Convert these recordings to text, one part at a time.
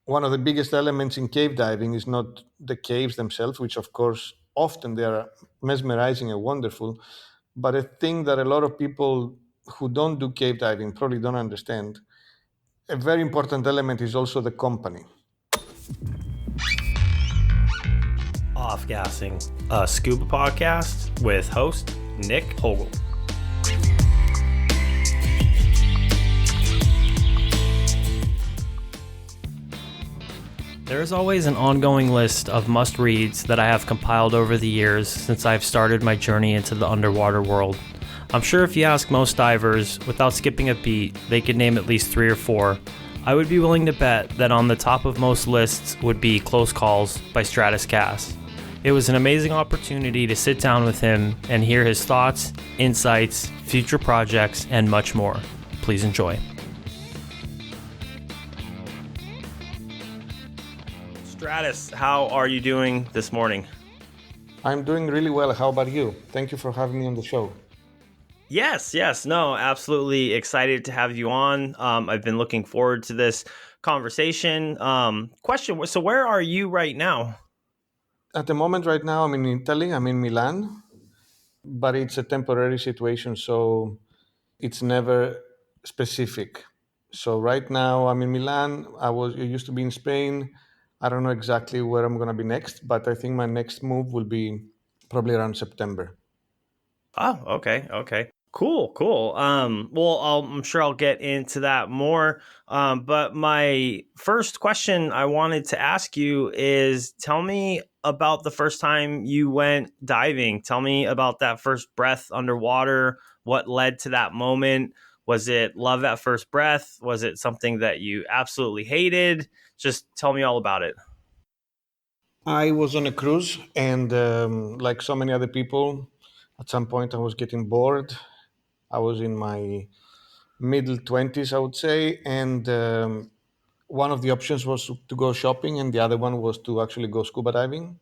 one of the biggest elements in cave diving is not the caves themselves, which of course often they are mesmerizing and wonderful, but a thing that a lot of people who don't do cave diving probably don't understand. A very important element is also the company. Off Gassing, a scuba podcast with host Nick Hogel. There is always an ongoing list of must-reads that I have compiled over the years since I've started my journey into the underwater world. I'm sure if you ask most divers, without skipping a beat, they could name at least 3 or 4. I would be willing to bet that on the top of most lists would be Close Calls by Stratis Kas. It was an amazing opportunity to sit down with him and hear his thoughts, insights, future projects, and much more. Please enjoy. Stratis, how are you doing this morning? I'm doing really well. How about you? Thank you for having me on the show. Yes, no, absolutely excited to have you on. I've been looking forward to this conversation. Question, so where are you right now? At the moment, right now, I'm in Italy. I'm in Milan, but it's a temporary situation, so it's never specific. So right now, I'm in Milan. I used to be in Spain. I don't know exactly where I'm going to be next, but I think my next move will be probably around September. Oh, okay. Cool. Well, I'm sure I'll get into that more. But my first question I wanted to ask you is tell me about the first time you went diving. Tell me about that first breath underwater. What led to that moment? Was it love at first breath? Was it something that you absolutely hated? Just tell me all about it. I was on a cruise, and like so many other people, at some point I was getting bored. I was in my middle 20s, I would say, and one of the options was to go shopping, and the other one was to actually go scuba diving.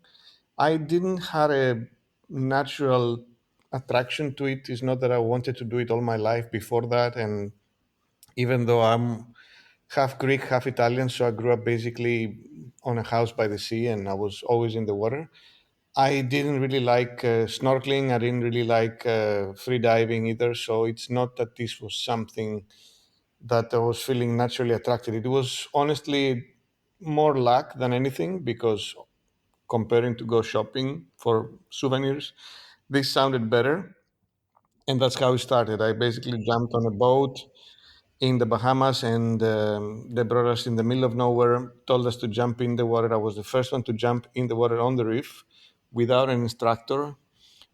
I didn't have a natural attraction to it. It's not that I wanted to do it all my life before that, and even though I'm half Greek, half Italian, so I grew up basically on a house by the sea, and I was always in the water. I didn't really like snorkeling. I didn't really like free diving either. So it's not that this was something that I was feeling naturally attracted. It was honestly more luck than anything because comparing to go shopping for souvenirs, this sounded better. And that's how it started. I basically jumped on a boat in the Bahamas, and they brought us in the middle of nowhere, told us to jump in the water. I was the first one to jump in the water on the reef without an instructor.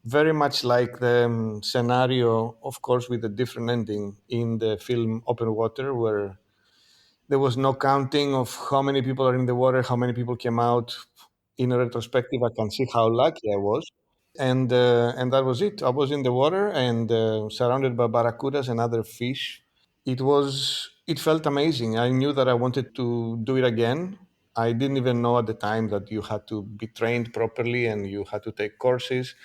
Very much like the scenario, of course, with a different ending in the film Open Water, where there was no counting of how many people are in the water, how many people came out. In a retrospective, I can see how lucky I was. And that was it. I was in the water and surrounded by barracudas and other fish. It felt amazing. I knew that I wanted to do it again. I didn't even know at the time that you had to be trained properly and you had to take courses.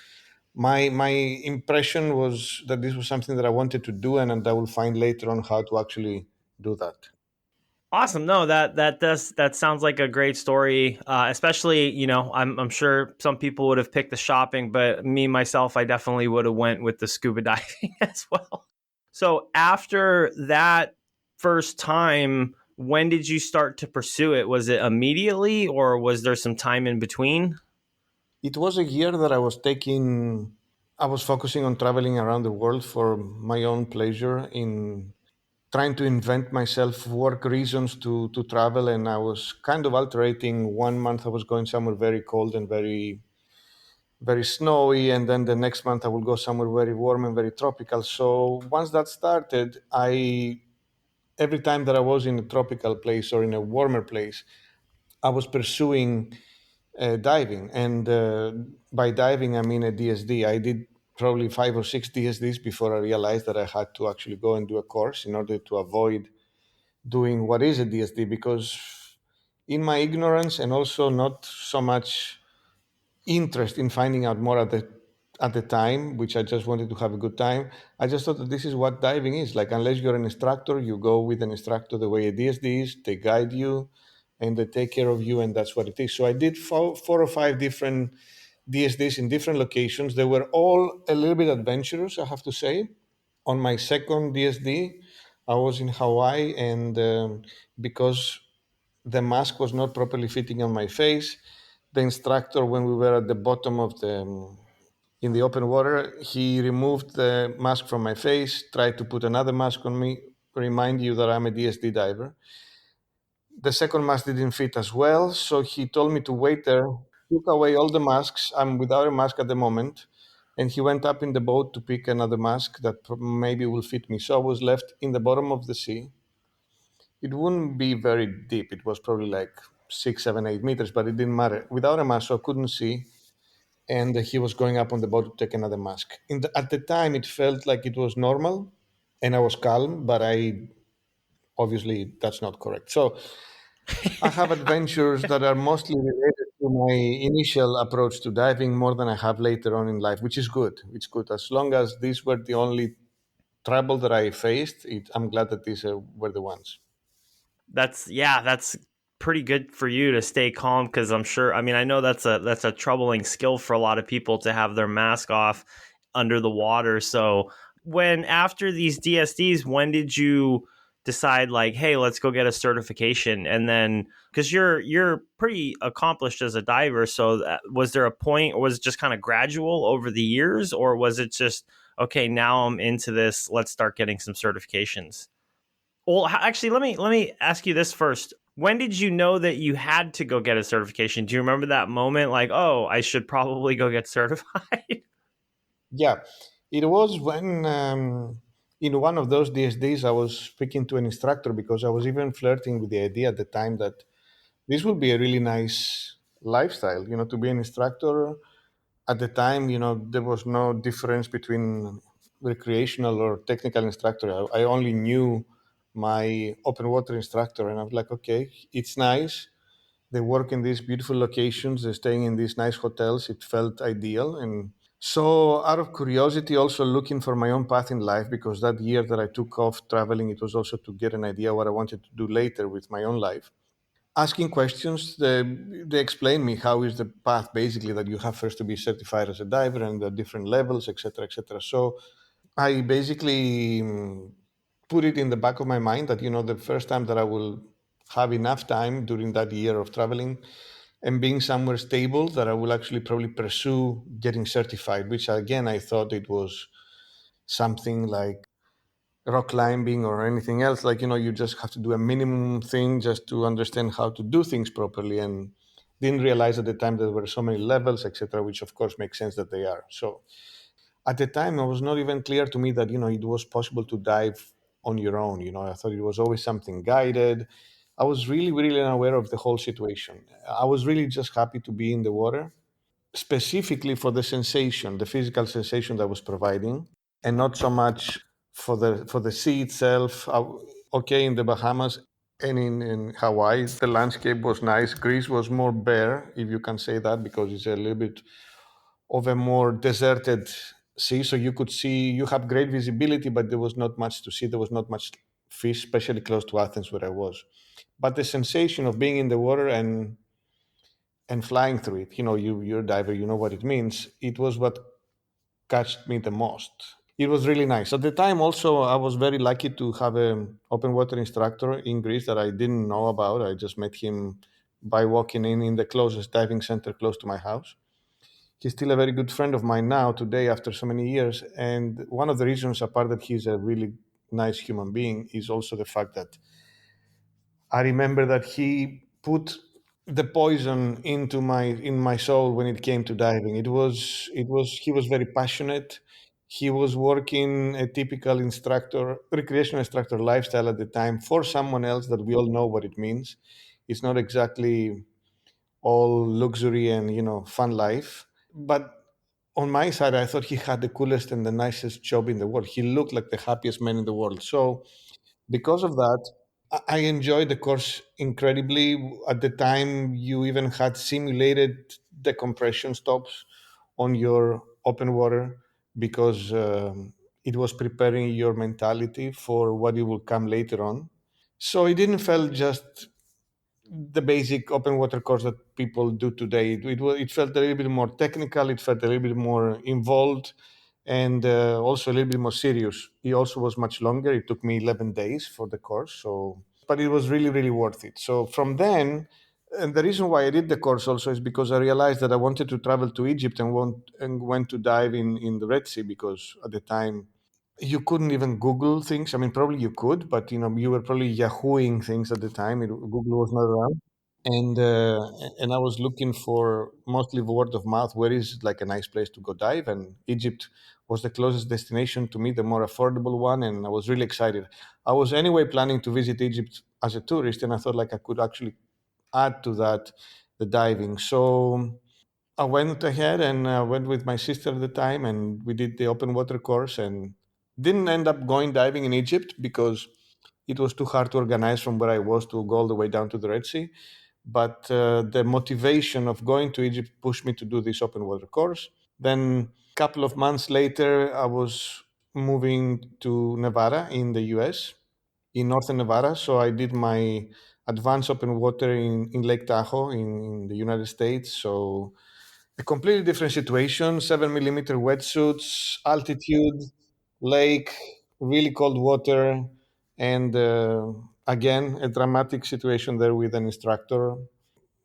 My impression was that this was something that I wanted to do, and I will find later on how to actually do that. Awesome. No, that sounds like a great story. Especially, I'm sure some people would have picked the shopping, but me myself, I definitely would have went with the scuba diving as well. So after that first time, when did you start to pursue it? Was it immediately, or was there some time in between? It was a year that I was focusing on traveling around the world for my own pleasure in trying to invent myself work reasons to travel. And I was kind of alternating. One month I was going somewhere very cold and very snowy, and then the next month I will go somewhere very warm and very tropical. So once that started, I every time that I was in a tropical place or in a warmer place, I was pursuing diving. And by diving, I mean a DSD. I did probably 5 or 6 DSDs before I realized that I had to actually go and do a course in order to avoid doing what is a DSD, because in my ignorance and also not so much interest in finding out more at the time, which I just wanted to have a good time. I just thought that this is what diving is like. Unless you're an instructor, you go with an instructor the way a DSD is. They guide you, and they take care of you, and that's what it is. So I did four or five different DSDs in different locations. They were all a little bit adventurous, I have to say. On my second DSD, I was in Hawaii, and because the mask was not properly fitting on my face, the instructor, when we were at the bottom of the in the open water, he removed the mask from my face, tried to put another mask on me. Remind you that I'm a DSD diver. The second mask didn't fit as well, so he told me to wait there, took away all the masks. I'm without a mask at the moment. And he went up in the boat to pick another mask that maybe will fit me. So I was left in the bottom of the sea. It wouldn't be very deep. It was probably like 6, 7, 8 meters, but it didn't matter. Without a mask, so I couldn't see. And he was going up on the boat to take another mask. At the time, it felt like it was normal and I was calm, but I obviously that's not correct. So I have adventures that are mostly related to my initial approach to diving more than I have later on in life, which is good. It's good. As long as these were the only trouble that I faced, I'm glad that these were the ones. That's pretty good for you to stay calm, because I'm sure, I mean, I know that's a troubling skill for a lot of people to have their mask off under the water. So when after these DSDs, when did you decide, like, hey, let's go get a certification? And then, because you're pretty accomplished as a diver, so was there a point, or was it just kind of gradual over the years, or was it just, okay, now I'm into this, let's start getting some certifications? Well, actually, let me ask you this first. When did you know that you had to go get a certification? Do you remember that moment, like, oh, I should probably go get certified? Yeah, it was when in one of those DSDs I was speaking to an instructor because I was even flirting with the idea at the time that this would be a really nice lifestyle, to be an instructor. At the time, there was no difference between recreational or technical instructor. I only knew my open water instructor, and I was like, okay, it's nice. They work in these beautiful locations. They're staying in these nice hotels. It felt ideal. So, out of curiosity, also looking for my own path in life, because that year that I took off traveling, it was also to get an idea what I wanted to do later with my own life. Asking questions, they explain me how is the path basically that you have first to be certified as a diver and the different levels, etc., etc. So I basically put it in the back of my mind that the first time that I will have enough time during that year of traveling and being somewhere stable, that I will actually probably pursue getting certified, which again I thought it was something like rock climbing or anything else. Like, you just have to do a minimum thing just to understand how to do things properly, and didn't realize at the time that there were so many levels, etc., which of course makes sense that they are. So at the time, it was not even clear to me that, it was possible to dive on your own. I thought it was always something guided. I was really, really unaware of the whole situation. I was really just happy to be in the water, specifically for the sensation, the physical sensation that was providing, and not so much for the sea itself. Okay, in the Bahamas and in Hawaii, the landscape was nice. Greece was more bare, if you can say that, because it's a little bit of a more deserted sea. So you have great visibility, but there was not much to see. There was not much fish, especially close to Athens where I was. But the sensation of being in the water and flying through it, you're a diver, you know what it means. It was what catched me the most. It was really nice. At the time, also, I was very lucky to have an open water instructor in Greece that I didn't know about. I just met him by walking in the closest diving center close to my house. He's still a very good friend of mine now, today, after so many years. And one of the reasons, apart that he's a really nice human being, is also the fact that I remember that he put the poison in my soul when it came to diving. It was he was very passionate. He was working a typical instructor, recreational instructor lifestyle at the time for someone else that we all know what it means. It's not exactly all luxury and fun life. But on my side, I thought he had the coolest and the nicest job in the world. He looked like the happiest man in the world. So because of that, I enjoyed the course incredibly. At the time, you even had simulated decompression stops on your open water, because it was preparing your mentality for what it will come later on. So it didn't feel just the basic open water course that people do today. It felt a little bit more technical. It felt a little bit more involved, and also a little bit more serious. It also was much longer. It took me 11 days for the course, so but it was really really worth it. So from then. And the reason why I did the course also is because I realized that I wanted to travel to Egypt and went to dive in the Red Sea, because at the time you couldn't even Google things. I mean, probably you could, but you were probably Yahooing things at the time. Google was not around, and I was looking for mostly word of mouth. Where is like a nice place to go dive? And Egypt was the closest destination to me, the more affordable one, and I was really excited. I was anyway planning to visit Egypt as a tourist, and I thought like I could actually add to that the diving. So I went ahead and went with my sister at the time, and we did the open water course, and didn't end up going diving in Egypt because it was too hard to organize from where I was to go all the way down to the Red Sea. But the motivation of going to Egypt pushed me to do this open water course. Then, a couple of months later, I was moving to Nevada in the US, in northern Nevada. So I did my advanced open water in Lake Tahoe in the United States. So a completely different situation, 7 millimeter wetsuits, altitude, lake, really cold water, and again, a dramatic situation there with an instructor.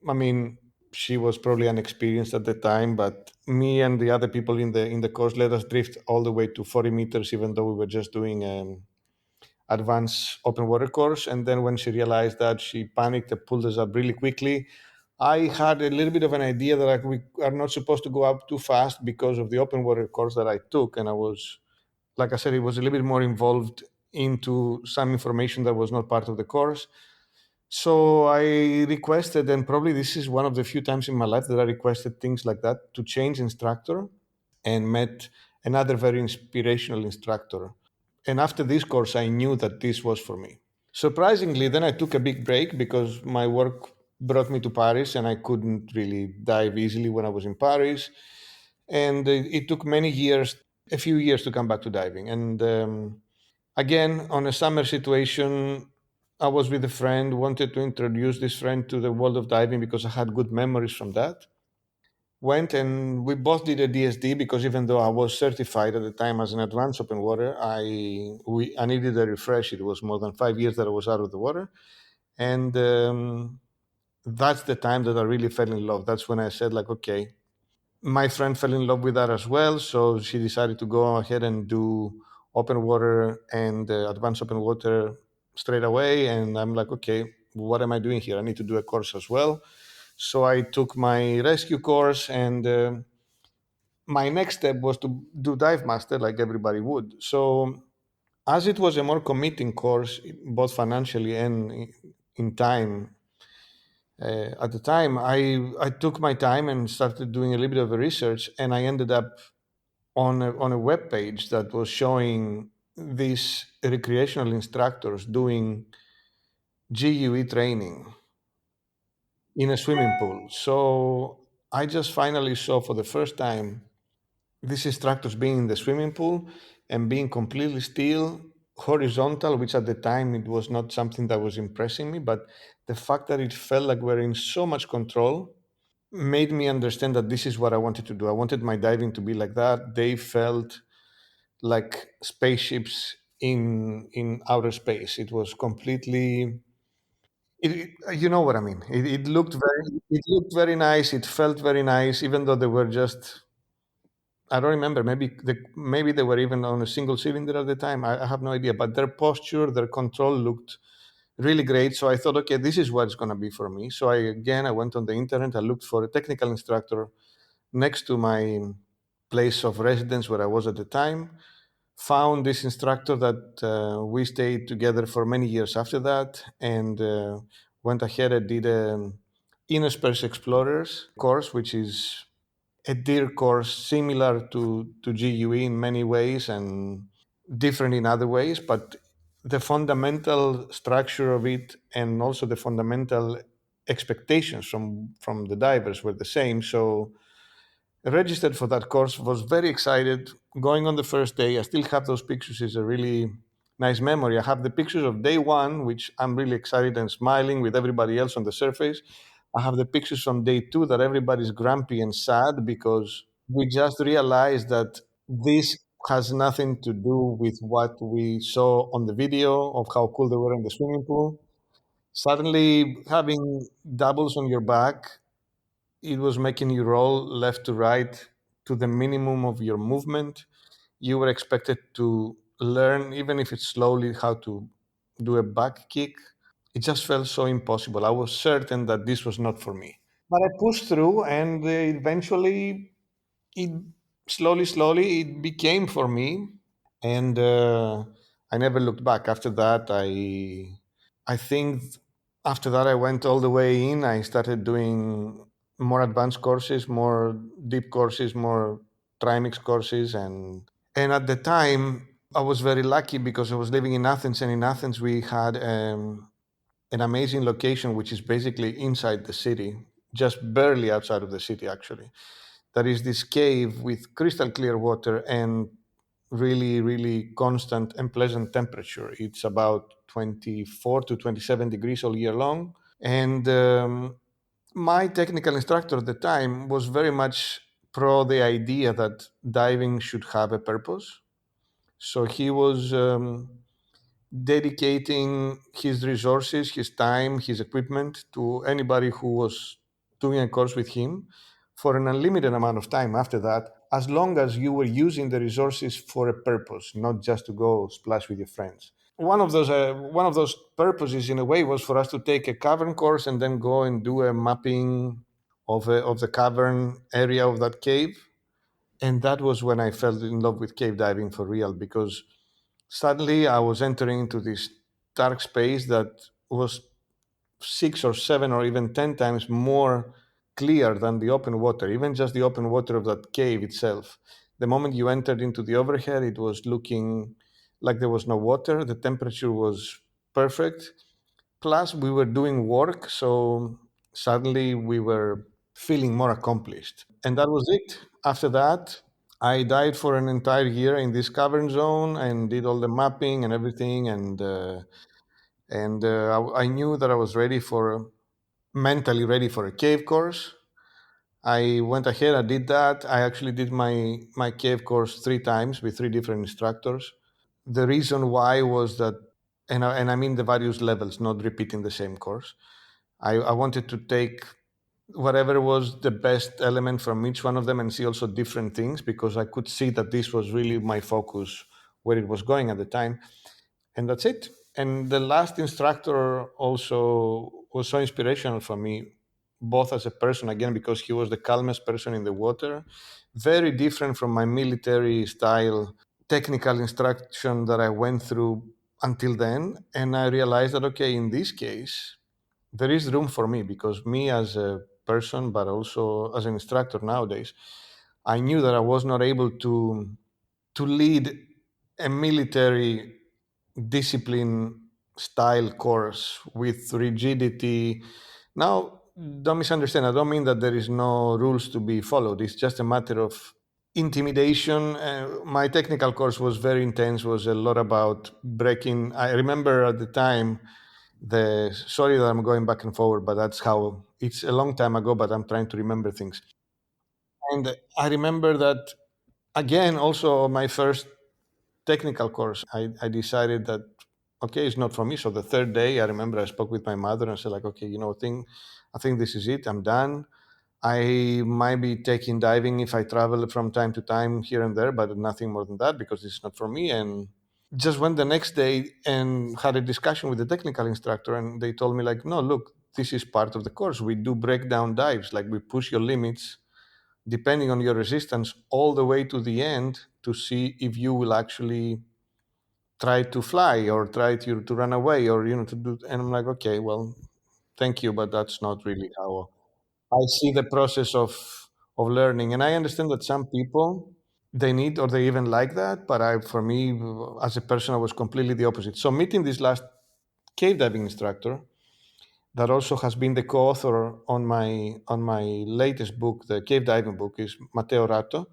I mean, she was probably inexperienced at the time, but me and the other people in the course let us drift all the way to 40 meters, even though we were just doing advanced open water course. And then when she realized that, she panicked and pulled us up really quickly. I had a little bit of an idea that like, we are not supposed to go up too fast because of the open water course that I took. And I was, like I said, it was a little bit more involved into some information that was not part of the course. So I requested, and probably this is one of the few times in my life that I requested things like that, to change instructor, and met another very inspirational instructor. And after this course, I knew that this was for me. Surprisingly, then I took a big break because my work brought me to Paris and I couldn't really dive easily when I was in Paris. And it took many years, a few years to come back to diving. And again, on a summer situation, I was with a friend, wanted to introduce this friend to the world of diving because I had good memories from that. Went and we both did a DSD because even though I was certified at the time as an advanced open water, I needed a refresh. It was more than 5 years that I was out of the water, and that's the time that I really fell in love. That's when I said like, okay. My friend fell in love with that as well, so she decided to go ahead and do open water and advanced open water straight away. And I'm like, okay, what am I doing here? I need to do a course as well. So I took my rescue course, and my next step was to do dive master like everybody would. So as it was a more committing course, both financially and in time, at the time, I took my time and started doing a little bit of a research, and I ended up on a web page that was showing these recreational instructors doing GUE training in a swimming pool. So I just finally saw for the first time these instructors being in the swimming pool and being completely still, horizontal, which at the time it was not something that was impressing me, but the fact that it felt like we're in so much control made me understand that this is what I wanted to do. I wanted my diving to be like that. They felt like spaceships in outer space. It was completely. You know what I mean. It looked very nice. It felt very nice, even though they were just. I don't remember. Maybe they were even on a single cylinder at the time. I have no idea. But their posture, their control looked really great. So I thought, okay, this is what it's going to be for me. So I went on the internet. I looked for a technical instructor next to my place of residence where I was at the time. Found this instructor that we stayed together for many years after that, and went ahead and did a Innerspace Explorers course, which is a deer course similar to GUE in many ways and different in other ways, but the fundamental structure of it and also the fundamental expectations from the divers were the same. So registered for that course, was very excited. Going on the first day, I still have those pictures. It's a really nice memory. I have the pictures of day one, which I'm really excited and smiling with everybody else on the surface. I have the pictures from day two that everybody's grumpy and sad because we just realized that this has nothing to do with what we saw on the video of how cool they were in the swimming pool. Suddenly, having doubles on your back, it was making you roll left to right to the minimum of your movement. You were expected to learn, even if it's slowly, how to do a back kick. It just felt so impossible. I was certain that this was not for me. But I pushed through, and eventually, it slowly, it became for me. And I never looked back. After that, I think after that I went all the way in. I started doing more advanced courses, more deep courses, more trimix courses, and at the time I was very lucky because I was living in Athens, and in Athens we had an amazing location which is basically inside the city, just barely outside of the city actually. There is this cave with crystal clear water and really constant and pleasant temperature. It's about 24 to 27 degrees all year long. And my technical instructor at the time was very much pro the idea that diving should have a purpose. So he was dedicating his resources, his time, his equipment to anybody who was doing a course with him for an unlimited amount of time after that, as long as you were using the resources for a purpose, not just to go splash with your friends. One of those purposes, in a way, was for us to take a cavern course and then go and do a mapping of the cavern area of that cave. And that was when I fell in love with cave diving for real, because suddenly I was entering into this dark space that was 6 or 7 or even 10 times more clear than the open water, even just the open water of that cave itself. The moment you entered into the overhead, it was looking like there was no water. The temperature was perfect. Plus, we were doing work, so suddenly we were feeling more accomplished. And that was it. After that, I dived for an entire year in this cavern zone and did all the mapping and everything. And I knew that I was ready for mentally ready for a cave course. I went ahead. I did that. I actually did my cave course 3 times with 3 different instructors. The reason why was that, and I mean the various levels, not repeating the same course. I wanted to take whatever was the best element from each one of them and see also different things, because I could see that this was really my focus where it was going at the time. And that's it. And the last instructor also was so inspirational for me, both as a person, again, because he was the calmest person in the water, very different from my military style technical instruction that I went through until then. And I realized that, okay, in this case, there is room for me, because me as a person, but also as an instructor nowadays, I knew that I was not able to lead a military discipline style course with rigidity. Now, don't misunderstand. I don't mean that there is no rules to be followed. It's just a matter of intimidation. My technical course was very intense. Was a lot about breaking. I remember at the time the sorry that I'm going back and forward, but that's how it's a long time ago. But I'm trying to remember things. And I remember that again. Also, my first technical course, I decided that okay, it's not for me. So the third day, I remember I spoke with my mother and said like, okay, I think this is it. I'm done. I might be taking diving if I travel from time to time here and there, but nothing more than that, because this is not for me. And just went the next day and had a discussion with the technical instructor, and they told me like, no, look, this is part of the course. We do breakdown dives, like we push your limits depending on your resistance all the way to the end to see if you will actually try to fly or try to run away or to do. And I'm like, okay, well, thank you, but that's not really how I see the process of learning. And I understand that some people, they need or they even like that, but for me, as a person, I was completely the opposite. So meeting this last cave diving instructor that also has been the co-author on my latest book, the cave diving book, is Matteo Ratto.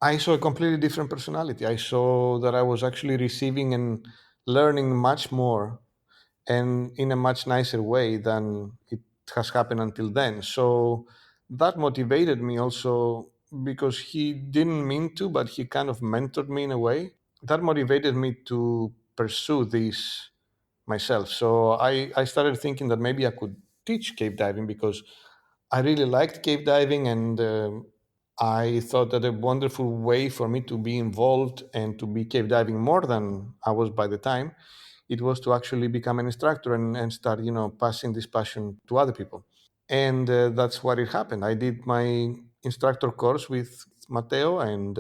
I saw a completely different personality. I saw that I was actually receiving learning much more and in a much nicer way than it has happened until then. So that motivated me also because he didn't mean to, but he kind of mentored me in a way. That motivated me to pursue this myself. So I started thinking that maybe I could teach cave diving because I really liked cave diving, and I thought that a wonderful way for me to be involved and to be cave diving more than I was by the time, it was to actually become an instructor and start, passing this passion to other people. And that's what it happened. I did my instructor course with Matteo, and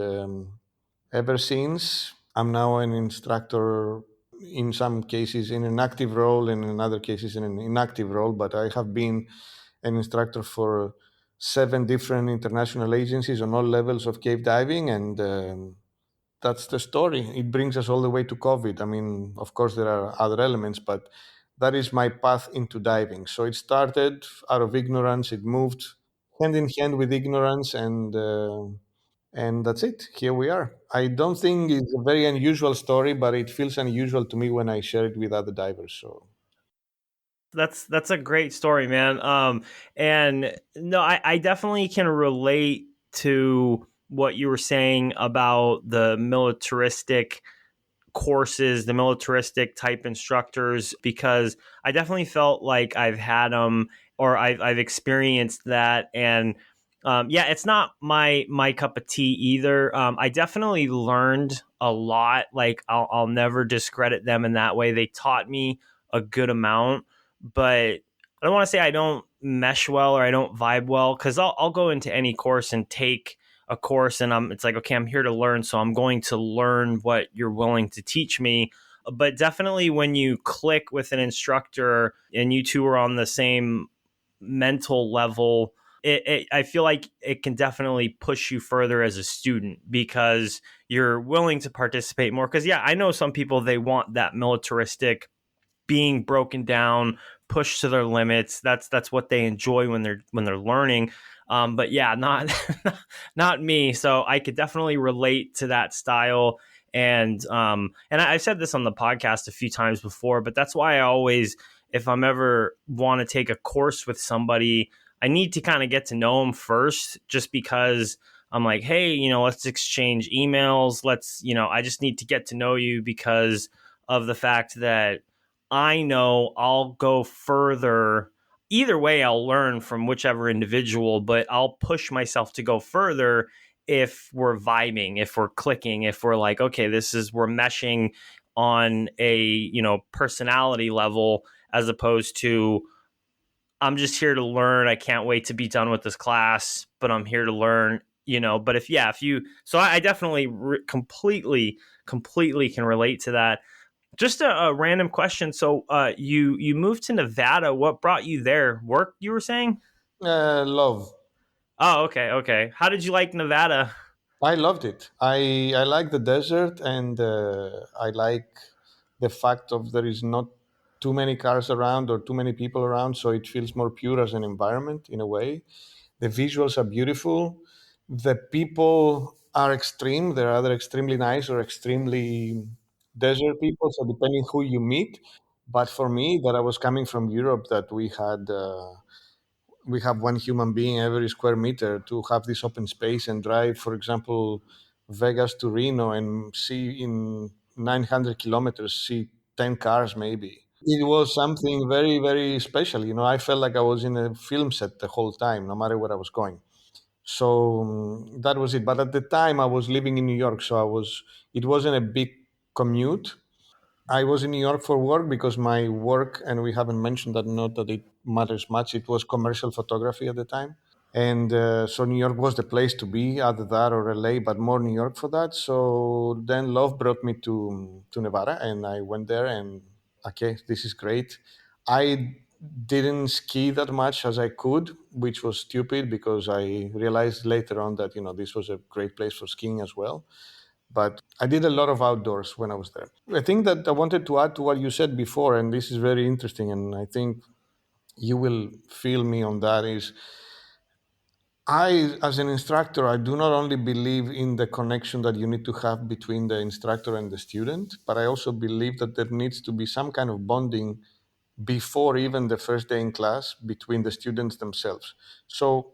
ever since, I'm now an instructor, in some cases in an active role and in other cases in an inactive role, but I have been an instructor for 7 different international agencies on all levels of cave diving, and that's the story. It brings us all the way to COVID. I mean, of course, there are other elements, but that is my path into diving. So it started out of ignorance. It moved hand in hand with ignorance, and that's it. Here we are. I don't think it's a very unusual story, but it feels unusual to me when I share it with other divers. So That's a great story, man. And no, I definitely can relate to what you were saying about the militaristic courses, the militaristic type instructors, because I definitely felt like I've had them, or I've experienced that. And yeah, it's not my cup of tea either. I definitely learned a lot. Like I'll never discredit them in that way. They taught me a good amount, but I don't want to say I don't mesh well or I don't vibe well, because I'll go into any course and take a course, and it's like, okay, I'm here to learn, so I'm going to learn what you're willing to teach me. But definitely when you click with an instructor and you two are on the same mental level, I feel like it can definitely push you further as a student because you're willing to participate more. Because yeah, I know some people, they want that militaristic, being broken down, pushed to their limits. That's what they enjoy when they're learning. But yeah, not not me. So I could definitely relate to that style. And I've said this on the podcast a few times before, but that's why I always, if I'm ever want to take a course with somebody, I need to kind of get to know them first, just because I'm like, hey, let's exchange emails. I just need to get to know you because of the fact that I know I'll go further. Either way, I'll learn from whichever individual, but I'll push myself to go further if we're vibing, if we're clicking, if we're like, okay, we're meshing on a, personality level, as opposed to, I'm just here to learn. I can't wait to be done with this class, but I'm here to learn, But if you, so I definitely completely can relate to that. Just a random question. So, you moved to Nevada. What brought you there? Work, you were saying? love. Oh, okay, okay. How did you like Nevada? I loved it. I like the desert, and I like the fact of there is not too many cars around or too many people around, so it feels more pure as an environment in a way. The visuals are beautiful. The people are extreme. They're either extremely nice or extremely desert people, so depending who you meet. But for me, that I was coming from Europe, that we have one human being every square meter, to have this open space and drive, for example, Vegas to Reno and see in 900 kilometers, see 10 cars maybe. It was something very, very special. I felt like I was in a film set the whole time, no matter where I was going. So that was it. But at the time, I was living in New York, so it wasn't a big commute. I was in New York for work because my work, and we haven't mentioned that, not that it matters much, it was commercial photography at the time. And so New York was the place to be, either that or LA, but more New York for that. So then love brought me to Nevada, and I went there, and okay, this is great. I didn't ski that much as I could, which was stupid because I realized later on that this was a great place for skiing as well. But I did a lot of outdoors when I was there. I think that I wanted to add to what you said before, and this is very interesting, and I think you will feel me on that, is I, as an instructor, I do not only believe in the connection that you need to have between the instructor and the student, but I also believe that there needs to be some kind of bonding before even the first day in class between the students themselves. So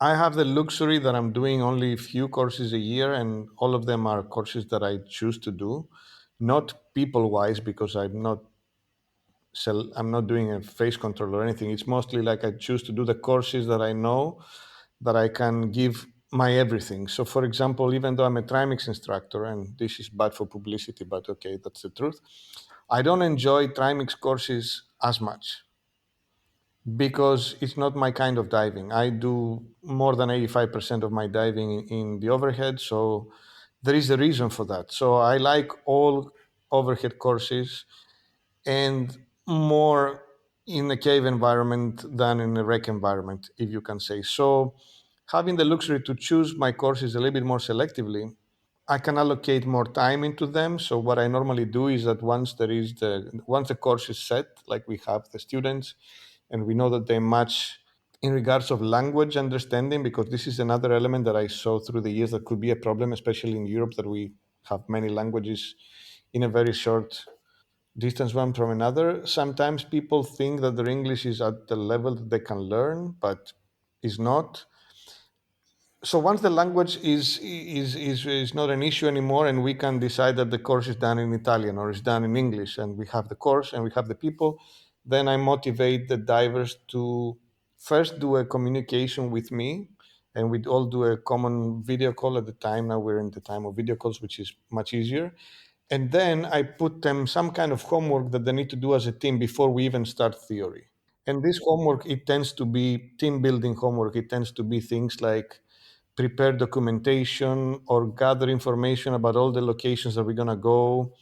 I have the luxury that I'm doing only a few courses a year, and all of them are courses that I choose to do, not people wise, because I'm not doing a face control or anything. It's mostly like I choose to do the courses that I know that I can give my everything. So, for example, even though I'm a trimix instructor, and this is bad for publicity, but okay, that's the truth, I don't enjoy trimix courses as much because it's not my kind of diving. I do more than 85% of my diving in the overhead. So, there is a reason for that. So, I like all overhead courses and more in a cave environment than in a wreck environment, if you can say. So, having the luxury to choose my courses a little bit more selectively, I can allocate more time into them. So, what I normally do is that once the course is set, like we have the students, and we know that they match in regards of language understanding, because this is another element that I saw through the years that could be a problem, especially in Europe, that we have many languages in a very short distance one from another. Sometimes people think that their English is at the level that they can learn, but is not. So once the language is not an issue anymore, and we can decide that the course is done in Italian or is done in English, and we have the course and we have the people, then I motivate the divers to first do a communication with me, and we all do a common video call at the time. Now we're in the time of video calls, which is much easier. And then I put them some kind of homework that they need to do as a team before we even start theory. And this homework, it tends to be team building homework. It tends to be things like prepare documentation or gather information about all the locations that we're going to go,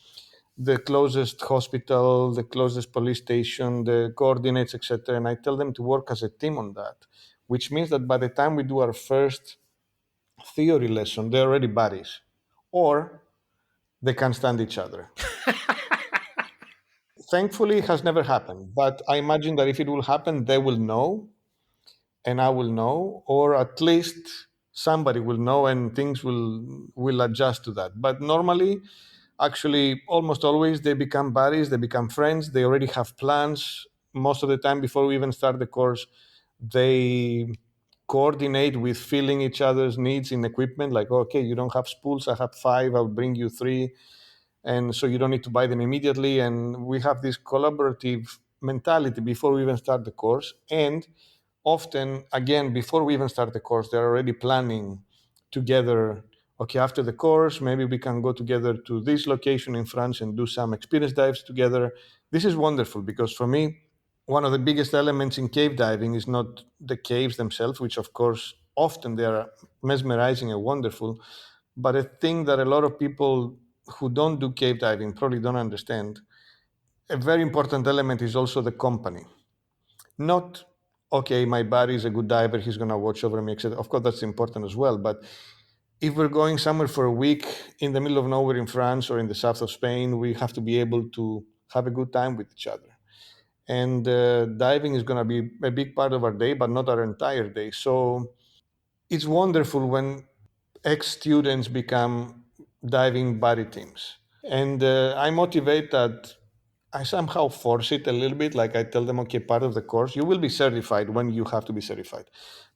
the closest hospital, the closest police station, the coordinates, etc. And I tell them to work as a team on that, which means that by the time we do our first theory lesson, they're already buddies, or they can stand each other. Thankfully, it has never happened, but I imagine that if it will happen, they will know and I will know, or at least somebody will know, and things will adjust to that. But normally, actually, almost always they become buddies, they become friends, they already have plans. Most of the time, before we even start the course, they coordinate with filling each other's needs in equipment. Like, okay, you don't have spools, I have five, I'll bring you three, and so you don't need to buy them immediately. And we have this collaborative mentality before we even start the course. And often, again, before we even start the course, they're already planning together. Okay, after the course, maybe we can go together to this location in France and do some experience dives together. This is wonderful because for me, one of the biggest elements in cave diving is not the caves themselves, which of course often they are mesmerizing and wonderful, but a thing that a lot of people who don't do cave diving probably don't understand. A very important element is also the company. Not, okay, my buddy is a good diver, he's going to watch over me, etc. Of course, that's important as well. But if we're going somewhere for a week in the middle of nowhere in France or in the south of Spain, we have to be able to have a good time with each other. And diving is going to be a big part of our day, but not our entire day. So it's wonderful when ex students become diving buddy teams. And I motivate that. I somehow force it a little bit. Like I tell them, okay, part of the course, you will be certified when you have to be certified.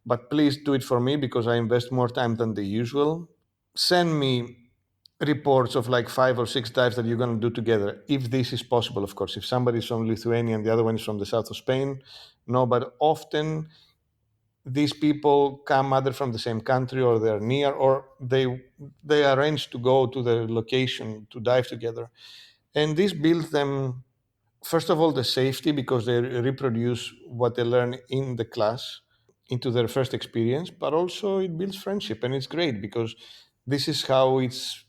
But please do it for me because I invest more time than the usual. Send me reports of like 5 or 6 dives that you're going to do together, if this is possible, of course. If somebody's from Lithuania and the other one is from the south of Spain, no, but often these people come either from the same country or they're near, or they arrange to go to the location to dive together. And this builds them, first of all, the safety because they reproduce what they learn in the class into their first experience, but also it builds friendship, and it's great because this is how it's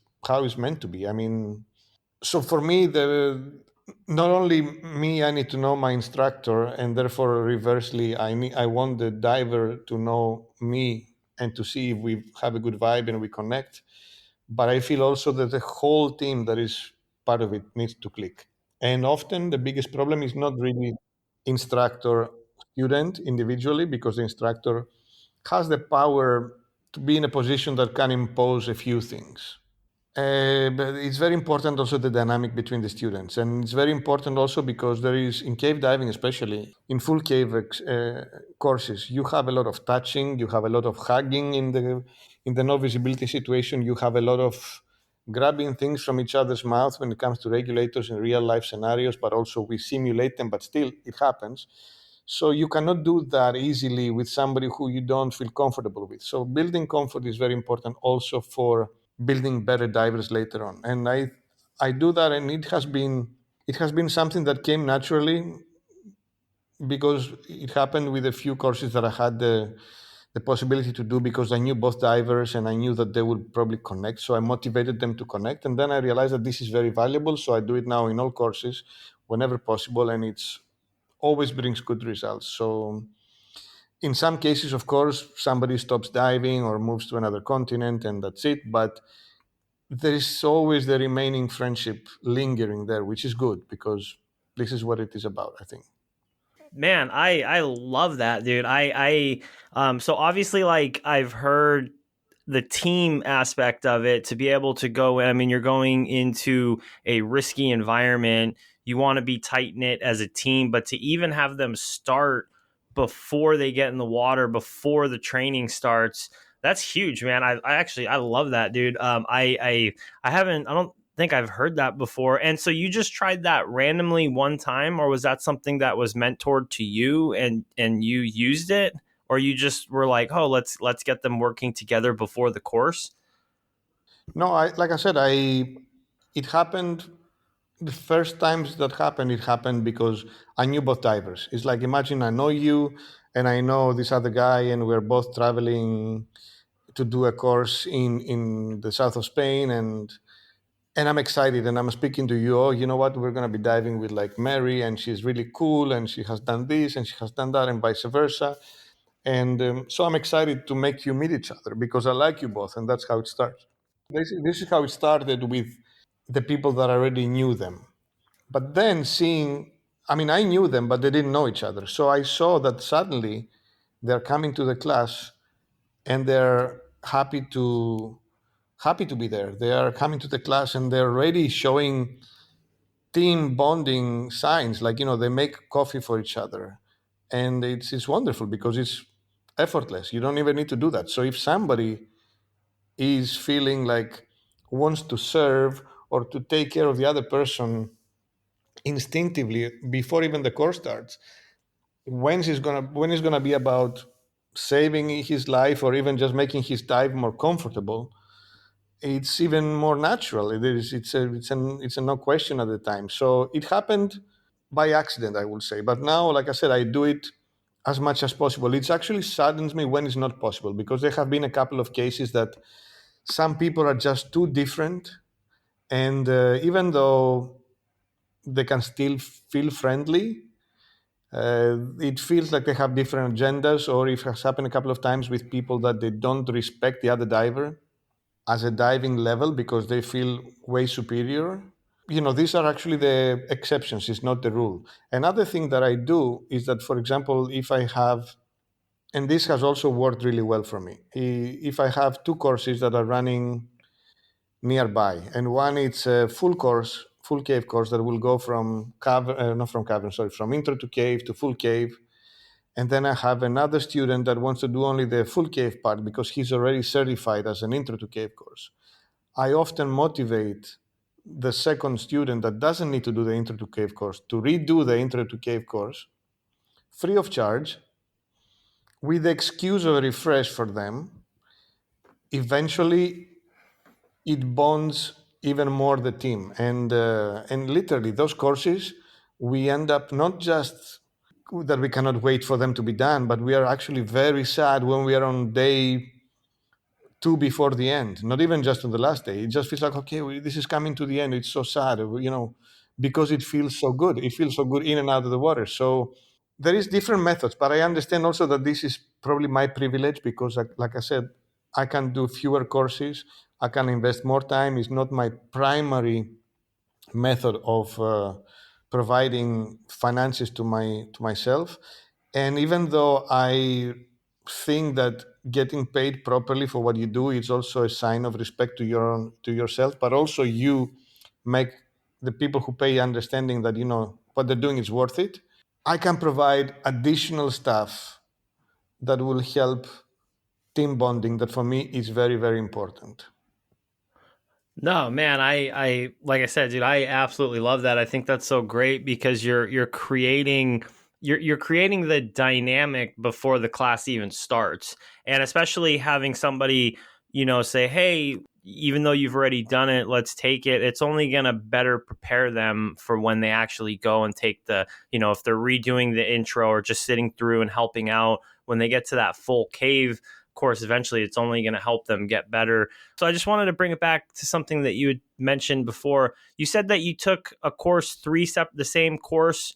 meant to be. I mean, so for me, the not only me, I need to know my instructor, and therefore reversely, I want the diver to know me and to see if we have a good vibe and we connect. But I feel also that the whole team that is part of it needs to click. And often the biggest problem is not really instructor student individually, because the instructor has the power to be in a position that can impose a few things. But it's very important also the dynamic between the students, and it's very important also because there is in cave diving, especially in full cave courses, you have a lot of touching, you have a lot of hugging in the no visibility situation, you have a lot of grabbing things from each other's mouth when it comes to regulators in real life scenarios, but also we simulate them, but still it happens. So you cannot do that easily with somebody who you don't feel comfortable with. So building comfort is very important also for building better divers later on. And I do that, and it has been something that came naturally because it happened with a few courses that I had the possibility to do because I knew both divers and I knew that they would probably connect. So I motivated them to connect. And then I realized that this is very valuable. So I do it now in all courses whenever possible. And it's always brings good results. So in some cases, of course, somebody stops diving or moves to another continent and that's it. But there is always the remaining friendship lingering there, which is good because this is what it is about, I think. Man, I love that, dude. So obviously, like, I've heard the team aspect of it, to be able to go, I mean, you're going into a risky environment, you want to be tight knit as a team, but to even have them start before they get in the water, before the training starts, that's huge, man. I actually, I love that, dude. I don't think I've heard that before. And so you just tried that randomly one time, or was that something that was mentored to you and you used it? Or you just were like, oh, let's get them working together before the course? No, like I said, I it happened the first times that happened. It happened because I knew both divers. It's like imagine I know you and I know this other guy, and we're both traveling to do a course in the south of Spain, and I'm excited and I'm speaking to you. Oh, you know what? We're gonna be diving with like Mary, and she's really cool, and she has done this and she has done that, and vice versa. And so I'm excited to make you meet each other because I like you both, and that's how it starts. This is how it started with the people that already knew them. But then seeing, I mean, I knew them, but they didn't know each other. So I saw that suddenly they're coming to the class and they're happy to be there. They are coming to the class and they're already showing team bonding signs, like they make coffee for each other, and it's wonderful because it's effortless. You don't even need to do that. So if somebody is feeling like wants to serve or to take care of the other person instinctively before even the course starts, when it's gonna be about saving his life or even just making his dive more comfortable, it's even more natural. It's a no question at the time. So it happened by accident, I would say. But now, like I said, I do it as much as possible. It actually saddens me when it's not possible because there have been a couple of cases that some people are just too different, and even though they can still feel friendly, it feels like they have different agendas, or it has happened a couple of times with people that they don't respect the other diver as a diving level because they feel way superior. These are actually the exceptions, it's not the rule. Another thing that I do is that, for example, if I have, and this has also worked really well for me, if I have two courses that are running nearby, and one it's a full cave course that will go from cavern, not from cavern, sorry, from intro to cave to full cave. And then I have another student that wants to do only the full cave part because he's already certified as an intro to cave course. I often motivate the second student that doesn't need to do the intro to cave course to redo the intro to cave course free of charge with the excuse of a refresh for them. Eventually, it bonds even more the team, and literally those courses we end up not just that we cannot wait for them to be done, but we are actually very sad when we are on day two before the end, not even just on the last day. It just feels like, okay, this is coming to the end. It's so sad, because it feels so good. It feels so good in and out of the water. So there is different methods, but I understand also that this is probably my privilege because, like I said, I can do fewer courses. I can invest more time. It's not my primary method of providing finances to myself. And even though I think that getting paid properly for what you do is also a sign of respect to to yourself, but also you make the people who pay understanding that what they're doing is worth it. I can provide additional stuff that will help team bonding that for me is very, very important. No, man, I like I said, dude, I absolutely love that. I think that's so great because you're creating you're creating the dynamic before the class even starts. And especially having somebody, say, "Hey, even though you've already done it, let's take it." It's only going to better prepare them for when they actually go and take if they're redoing the intro or just sitting through and helping out when they get to that full cave course eventually, it's only going to help them get better. So I just wanted to bring it back to something that you had mentioned before. You said that you took a course the same course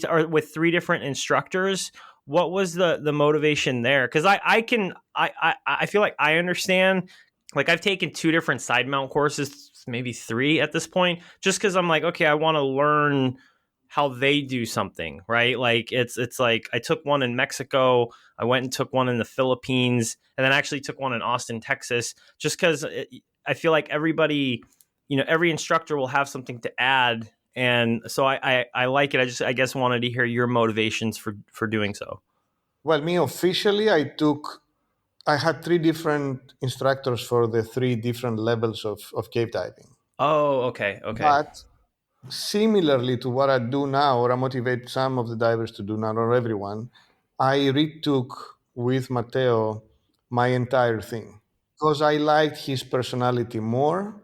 or with three different instructors. What was the motivation there? Because I feel like I understand. Like I've taken two different side mount courses, maybe three at this point, just because I'm like, okay, I want to learn how they do something, right? Like it's like I took one in Mexico, I went and took one in the Philippines, and then actually took one in Austin, Texas, just because I feel like everybody, every instructor will have something to add, and so I like it. I guess wanted to hear your motivations for doing so. Well, me officially, I had three different instructors for the three different levels of cave diving. Oh, okay, okay. But similarly to what I do now, or I motivate some of the divers to do now, or everyone, I retook with Matteo my entire thing because I liked his personality more,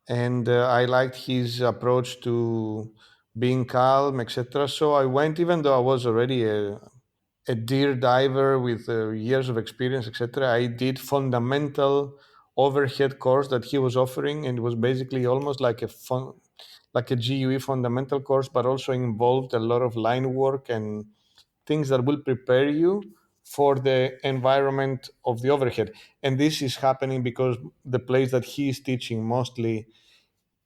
and I liked his approach to being calm, etc. So I went, even though I was already a deer diver with years of experience, etc. I did fundamental overhead course that he was offering, and it was basically almost like like a GUE fundamental course, but also involved a lot of line work and things that will prepare you for the environment of the overhead. And this is happening because the place that he is teaching, mostly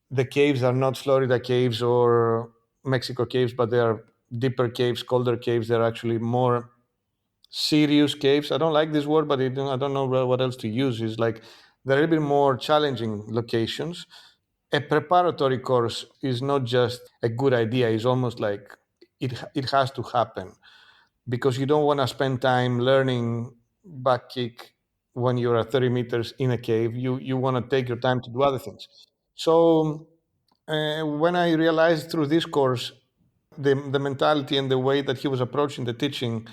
the caves are not Florida caves or Mexico caves, but they are deeper caves, colder caves. They're actually more serious caves. I don't like this word, but I don't know what else to use. It's like they're a little bit more challenging locations. A preparatory course is not just a good idea. It's almost like it has to happen because you don't want to spend time learning back kick when you're at 30 meters in a cave. You want to take your time to do other things. So when I realized through this course the mentality and the way that he was approaching the teaching,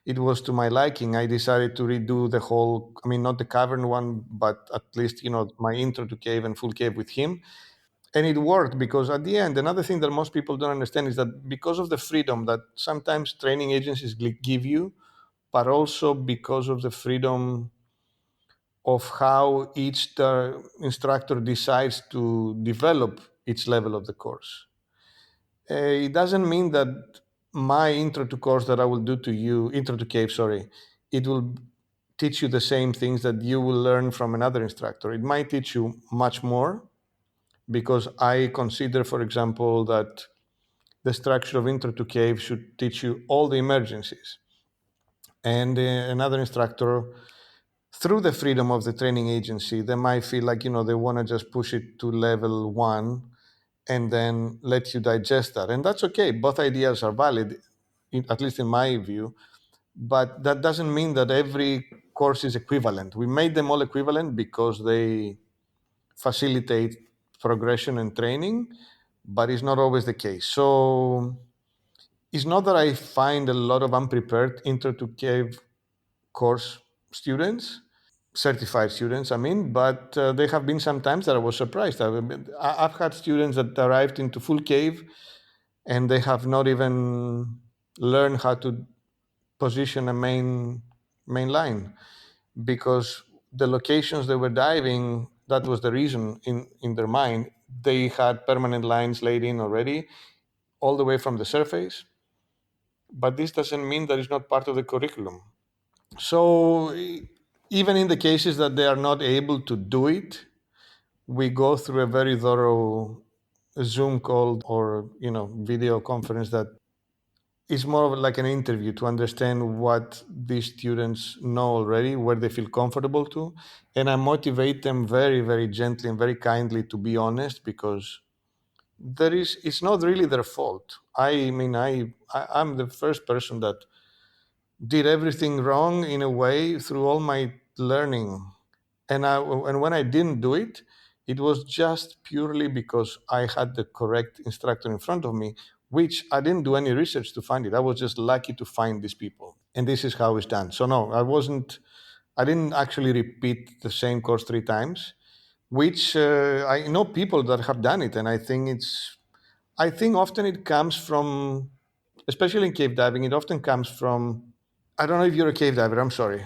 it was to my liking. I decided to redo the whole, I mean, not the cavern one, but at least, my intro to cave and full cave with him. And it worked because at the end, another thing that most people don't understand is that because of the freedom that sometimes training agencies give you, but also because of the freedom of how each instructor decides to develop each level of the course. It doesn't mean that my intro to course that I will do to you, intro to cave, sorry, it will teach you the same things that you will learn from another instructor. It might teach you much more because I consider, for example, that the structure of intro to cave should teach you all the emergencies. And another instructor, through the freedom of the training agency, they might feel like, they want to just push it to level one and then let you digest that. And that's okay. Both ideas are valid, at least in my view. But that doesn't mean that every course is equivalent. We made them all equivalent because they facilitate progression and training, but it's not always the case. So it's not that I find a lot of unprepared intro to cave course students, certified students, I mean, but there have been some times that I was surprised. I've had students that arrived into full cave and they have not even learned how to position a main line because the locations they were diving, that was the reason in their mind. They had permanent lines laid in already all the way from the surface, but this doesn't mean that it's not part of the curriculum. So even in the cases that they are not able to do it, we go through a very thorough Zoom call or video conference that it's more of like an interview to understand what these students know already, where they feel comfortable to, and I motivate them very, very gently and very kindly to be honest, because it's not really their fault. I mean, I'm the first person that did everything wrong in a way through all my learning, and when I didn't do it, it was just purely because I had the correct instructor in front of me, which I didn't do any research to find it. I was just lucky to find these people, and this is how it's done. So no, I didn't actually repeat the same course three times, which I know people that have done it, and I think often it comes from, especially in cave diving, it often comes from. I don't know if you're a cave diver. I'm sorry.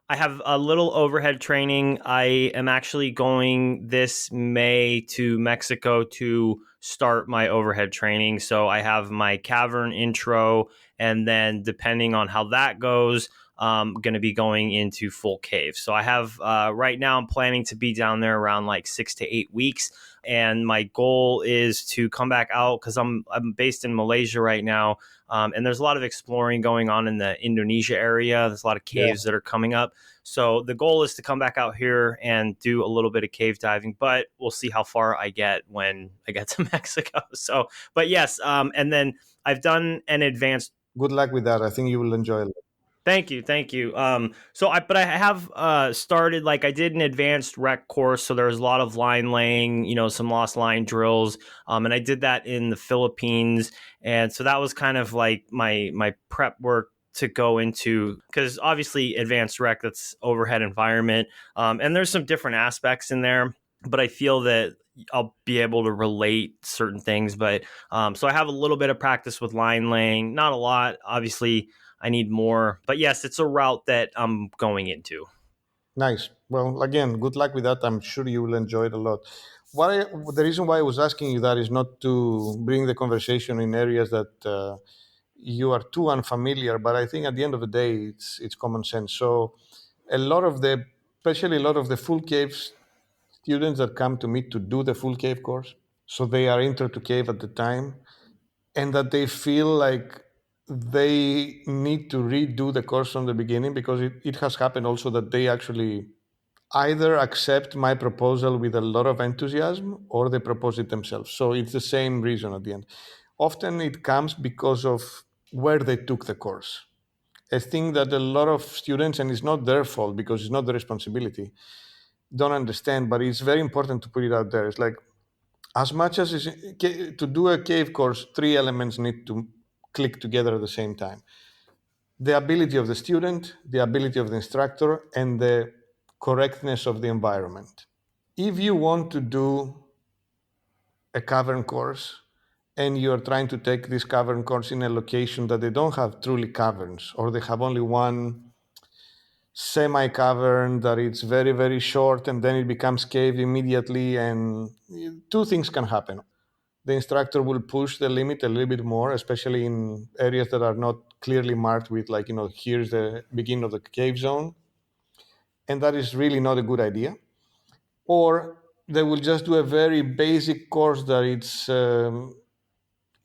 I have a little overhead training. I am actually going this May to Mexico to start my overhead training. So I have my cavern intro, and then depending on how that goes, I'm going to be going into full cave. So I have right now, I'm planning to be down there around like 6 to 8 weeks. And my goal is to come back out because I'm based in Malaysia right now. And there's a lot of exploring going on in the Indonesia area. There's a lot of Yeah. caves that are coming up. So the goal is to come back out here and do a little bit of cave diving, but we'll see how far I get when I get to Mexico. So, but yes, and then I've done an advanced. Good luck with that. I think you will enjoy it. Thank you, thank you. But I have started, like, I did an advanced rec course, so there was a lot of line laying, some lost line drills, and I did that in the Philippines, and so that was kind of like my prep work to go into, because obviously advanced rec, that's overhead environment, and there's some different aspects in there, but I feel that I'll be able to relate certain things. But so I have a little bit of practice with line laying, not a lot, obviously. I need more. But yes, it's a route that I'm going into. Nice. Well, again, good luck with that. I'm sure you will enjoy it a lot. The reason why I was asking you that is not to bring the conversation in areas that you are too unfamiliar, but I think at the end of the day, it's common sense. So, a lot of the, especially a lot of the full cave students that come to me to do the full cave course, so they are intro to cave at the time, and that they feel like they need to redo the course from the beginning, because it has happened also that they actually either accept my proposal with a lot of enthusiasm or they propose it themselves. So it's the same reason at the end. Often it comes because of where they took the course. I think that a lot of students, and it's not their fault because it's not their responsibility, don't understand, but it's very important to put it out there. It's like, as much as to do a cave course, three elements need to click together at the same time: the ability of the student, the ability of the instructor, and the correctness of the environment. If you want to do a cavern course and you're trying to take this cavern course in a location that they don't have truly caverns, or they have only one semi cavern that it's very, very short and then it becomes cave immediately, and two things can happen. The instructor will push the limit a little bit more, especially in areas that are not clearly marked with, like, here's the beginning of the cave zone. And that is really not a good idea. Or they will just do a very basic course that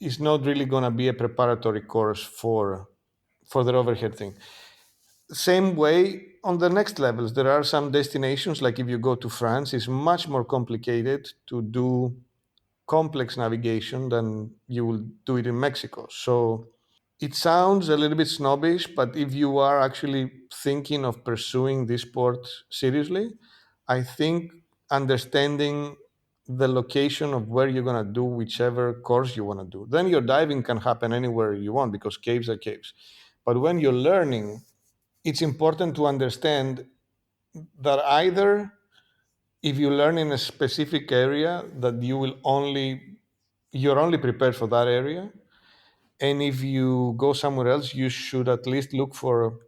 it's not really going to be a preparatory course for the overhead thing. Same way on the next levels, there are some destinations, like if you go to France, it's much more complicated to do complex navigation than you will do it in Mexico. So it sounds a little bit snobbish, but if you are actually thinking of pursuing this sport seriously, I think understanding the location of where you're going to do whichever course you want to do, then your diving can happen anywhere you want because caves are caves. But when you're learning, it's important to understand that either if you learn in a specific area, that you're only prepared for that area, and if you go somewhere else, you should at least look for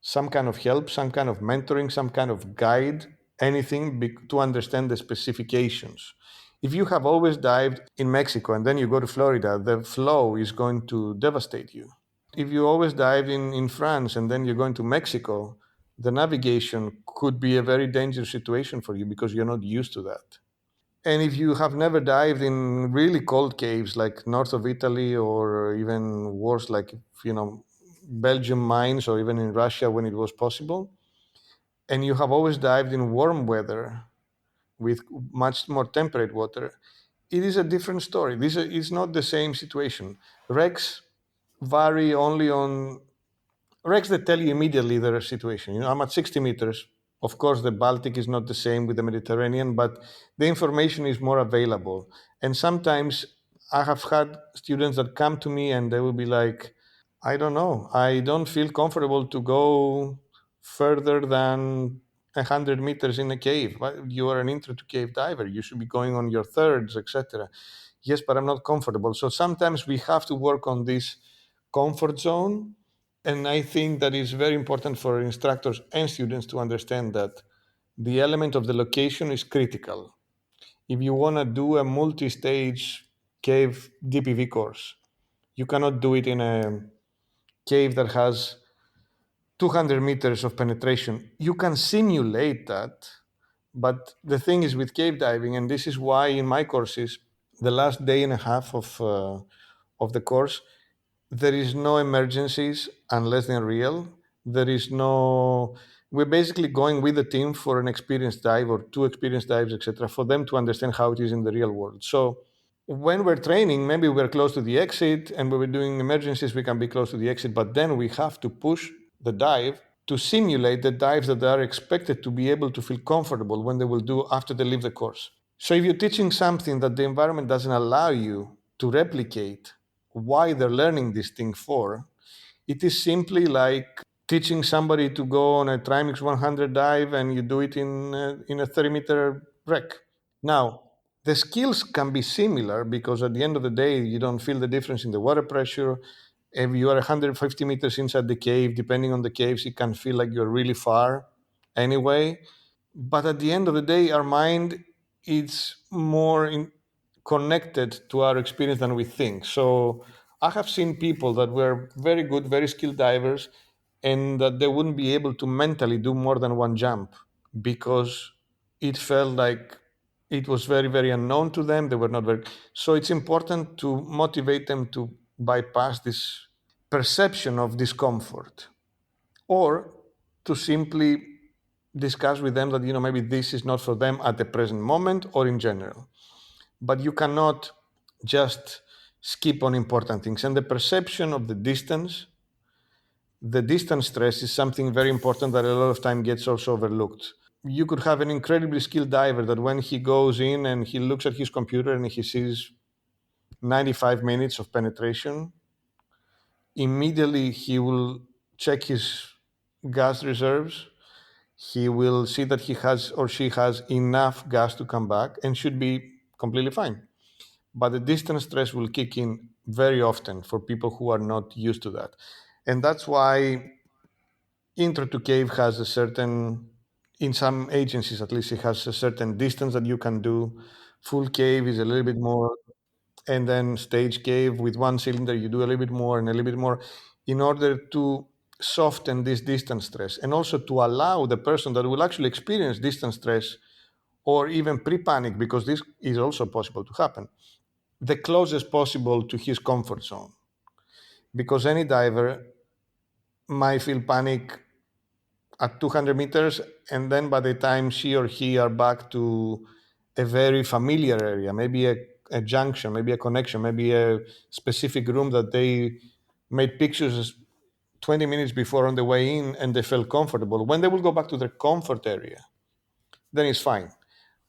some kind of help, some kind of mentoring, some kind of guide, anything to understand the specifications. If you have always dived in Mexico and then you go to Florida, the flow is going to devastate you. If you always dive in France and then you're going to Mexico, the navigation could be a very dangerous situation for you because you're not used to that. And if you have never dived in really cold caves like north of Italy, or even worse, like, Belgium mines, or even in Russia when it was possible, and you have always dived in warm weather with much more temperate water, it is a different story. This is not the same situation. Regs vary only on Regs that tell you immediately their situation. I'm at 60 meters. Of course, the Baltic is not the same with the Mediterranean, but the information is more available. And sometimes I have had students that come to me and they will be like, I don't know, I don't feel comfortable to go further than 100 meters in a cave. You are an intro to cave diver. You should be going on your thirds, etc. Yes, but I'm not comfortable. So sometimes we have to work on this comfort zone. And I think that it's very important for instructors and students to understand that the element of the location is critical. If you want to do a multi stage cave DPV course, you cannot do it in a cave that has 200 meters of penetration. You can simulate that. But the thing is with cave diving, and this is why in my courses, the last day and a half of the course, there is no emergencies unless they're real. There is no. We're basically going with the team for an experienced dive or two experienced dives, etc., for them to understand how it is in the real world. So when we're training, maybe we're close to the exit, and when we're doing emergencies, we can be close to the exit. But then we have to push the dive to simulate the dives that they are expected to be able to feel comfortable when they will do after they leave the course. So if you're teaching something that the environment doesn't allow you to replicate, why they're learning this thing for, it is simply like teaching somebody to go on a Trimix 100 dive and you do it in a 30-meter wreck. Now, the skills can be similar because at the end of the day, you don't feel the difference in the water pressure. If you are 150 meters inside the cave, depending on the caves, it can feel like you're really far anyway. But at the end of the day, our mind is more connected to our experience than we think. So I have seen people that were very good, very skilled divers, and that they wouldn't be able to mentally do more than one jump because it felt like it was very, very unknown to them. They were not very. So it's important to motivate them to bypass this perception of discomfort, or to simply discuss with them that maybe this is not for them at the present moment or in general. But you cannot just skip on important things. And the distance stress is something very important that a lot of time gets also overlooked. You could have an incredibly skilled diver that when he goes in and he looks at his computer and he sees 95 minutes of penetration, immediately he will check his gas reserves. He will see that he has or she has enough gas to come back and should be completely fine. But the distance stress will kick in very often for people who are not used to that. And that's why intro to cave has a certain, in some agencies at least, it has a certain distance that you can do. Full cave is a little bit more, and then stage cave with one cylinder, you do a little bit more and a little bit more in order to soften this distance stress, and also to allow the person that will actually experience distance stress or even pre-panic, because this is also possible to happen, the closest possible to his comfort zone. Because any diver might feel panic at 200 meters, and then by the time she or he are back to a very familiar area, maybe a junction, maybe a connection, maybe a specific room that they made pictures 20 minutes before on the way in and they felt comfortable, when they will go back to their comfort area, then it's fine.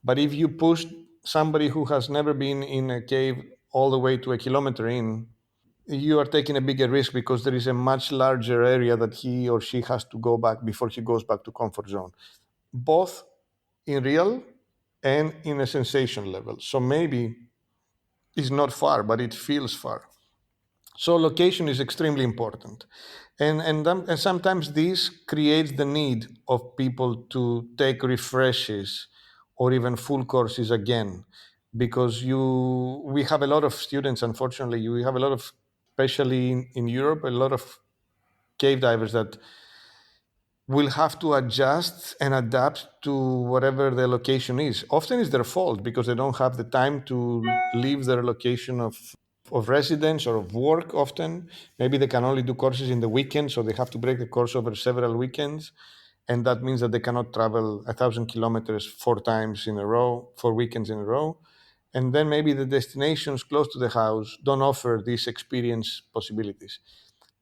But if you push somebody who has never been in a cave all the way to a kilometer in, you are taking a bigger risk because there is a much larger area that he or she has to go back before he goes back to comfort zone, both in real and in a sensation level. So maybe it's not far, but it feels far. So location is extremely important, and sometimes this creates the need of people to take refreshes or even full courses again, because we have a lot of students. Unfortunately, we have a lot of, especially in Europe, a lot of cave divers that will have to adjust and adapt to whatever the location is. Often it's their fault because they don't have the time to leave their location of residence or of work often. Maybe they can only do courses in the weekend, so they have to break the course over several weekends. And that means that they cannot travel 1,000 kilometers 4 times in a row, 4 weekends in a row. And then maybe the destinations close to the house don't offer these experience possibilities.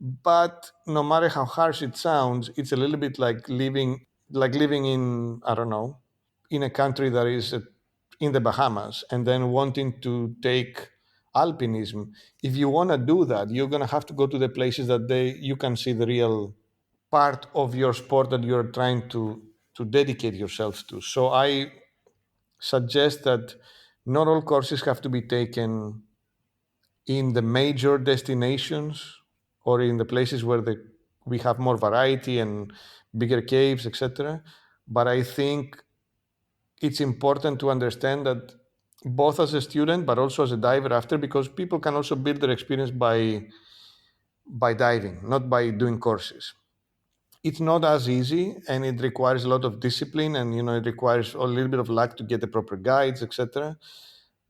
But no matter how harsh it sounds, it's a little bit like living in, I don't know, in a country that is in the Bahamas and then wanting to take alpinism. If you want to do that, you're going to have to go to the places that you can see the real part of your sport that you're trying to dedicate yourself to. So I suggest that not all courses have to be taken in the major destinations or in the places where we have more variety and bigger caves, etc. But I think it's important to understand that both as a student but also as a diver after, because people can also build their experience by diving, not by doing courses. It's not as easy and it requires a lot of discipline, and it requires a little bit of luck to get the proper guides, etc.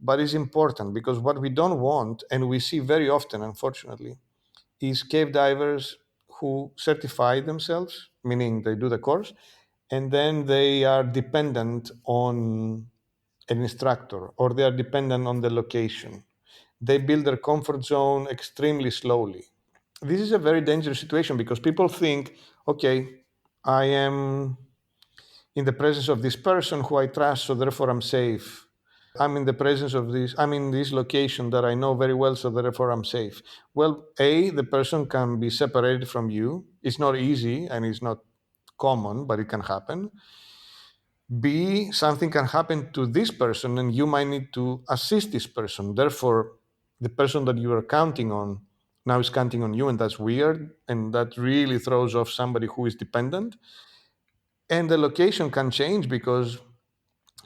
But it's important because what we don't want, and we see very often unfortunately, is cave divers who certify themselves, meaning they do the course, and then they are dependent on an instructor or they are dependent on the location. They build their comfort zone extremely slowly. This is a very dangerous situation because people think, okay, I am in the presence of this person who I trust, so therefore I'm safe. I'm in this location that I know very well, so therefore I'm safe. Well, A, the person can be separated from you. It's not easy and it's not common, but it can happen. B, something can happen to this person and you might need to assist this person. Therefore, the person that you are counting on now is counting on you, and that's weird. And that really throws off somebody who is dependent. And the location can change because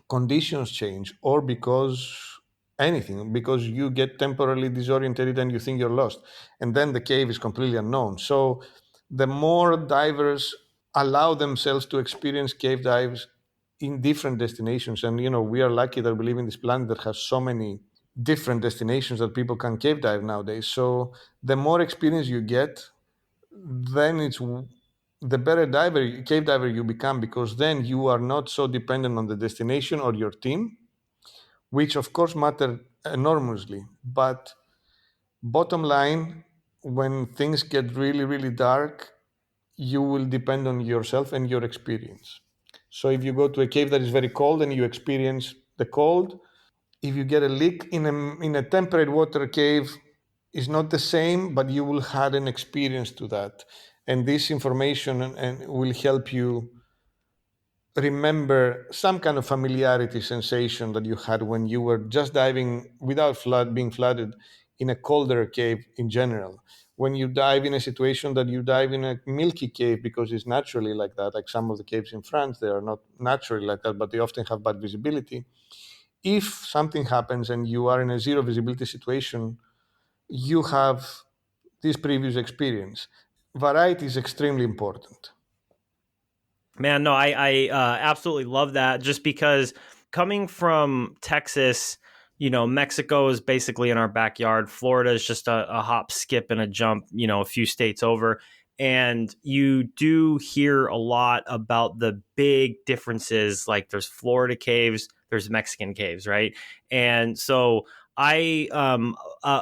conditions change or because anything, because you get temporarily disoriented and you think you're lost. And then the cave is completely unknown. So the more divers allow themselves to experience cave dives in different destinations, and we are lucky that we live in this planet that has so many different destinations that people can cave dive nowadays. So the more experience you get, then it's the better cave diver you become, because then you are not so dependent on the destination or your team, which of course matter enormously. But bottom line, when things get really, really dark, you will depend on yourself and your experience. So if you go to a cave that is very cold and you experience the cold, if you get a leak in a temperate water cave, is not the same, but you will have an experience to that. And this information and will help you remember some kind of familiarity sensation that you had when you were just diving without being flooded in a colder cave in general. When you dive in a situation that you dive in a milky cave because it's naturally like that, like some of the caves in France, they are not naturally like that, but they often have bad visibility. If something happens and you are in a zero visibility situation, you have this previous experience. Variety is extremely important. Man, no, I absolutely love that, just because coming from Texas, Mexico is basically in our backyard. Florida is just a hop, skip, and a jump, a few states over. And you do hear a lot about the big differences. Like there's Florida caves, there's Mexican caves, right? And so I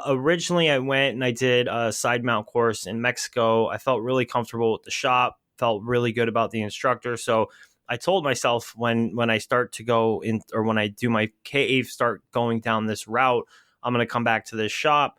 originally I went and I did a side mount course in Mexico. I felt really comfortable with the shop, felt really good about the instructor. So I told myself when I start to go in, or when I do my cave, start going down this route, I'm going to come back to this shop.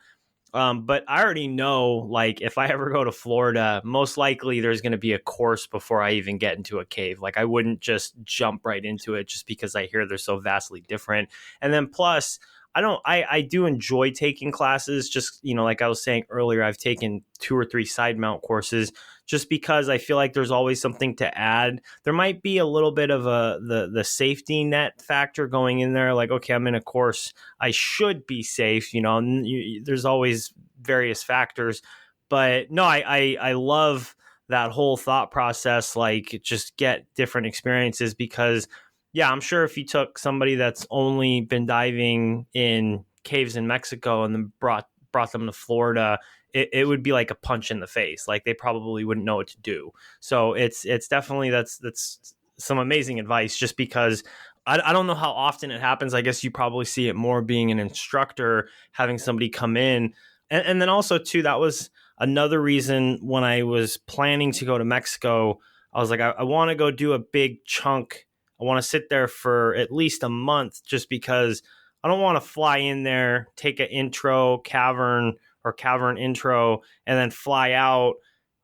But I already know, like, if I ever go to Florida, most likely there's going to be a course before I even get into a cave. Like, I wouldn't just jump right into it just because I hear they're so vastly different. And then plus, I do enjoy taking classes. Just, like I was saying earlier, I've taken 2 or 3 side mount courses just because I feel like there's always something to add. There might be a little bit of the safety net factor going in there. Like, okay, I'm in a course, I should be safe. There's always various factors, but no, I love that whole thought process, like just get different experiences. Because yeah, I'm sure if you took somebody that's only been diving in caves in Mexico and then brought them to Florida, it would be like a punch in the face. Like they probably wouldn't know what to do. So it's definitely that's some amazing advice. Just because I don't know how often it happens. I guess you probably see it more being an instructor having somebody come in, and then also too, that was another reason when I was planning to go to Mexico. I was like, I want to go do a big chunk. I want to sit there for at least a month, just because I don't want to fly in there, take an intro cavern or cavern intro, and then fly out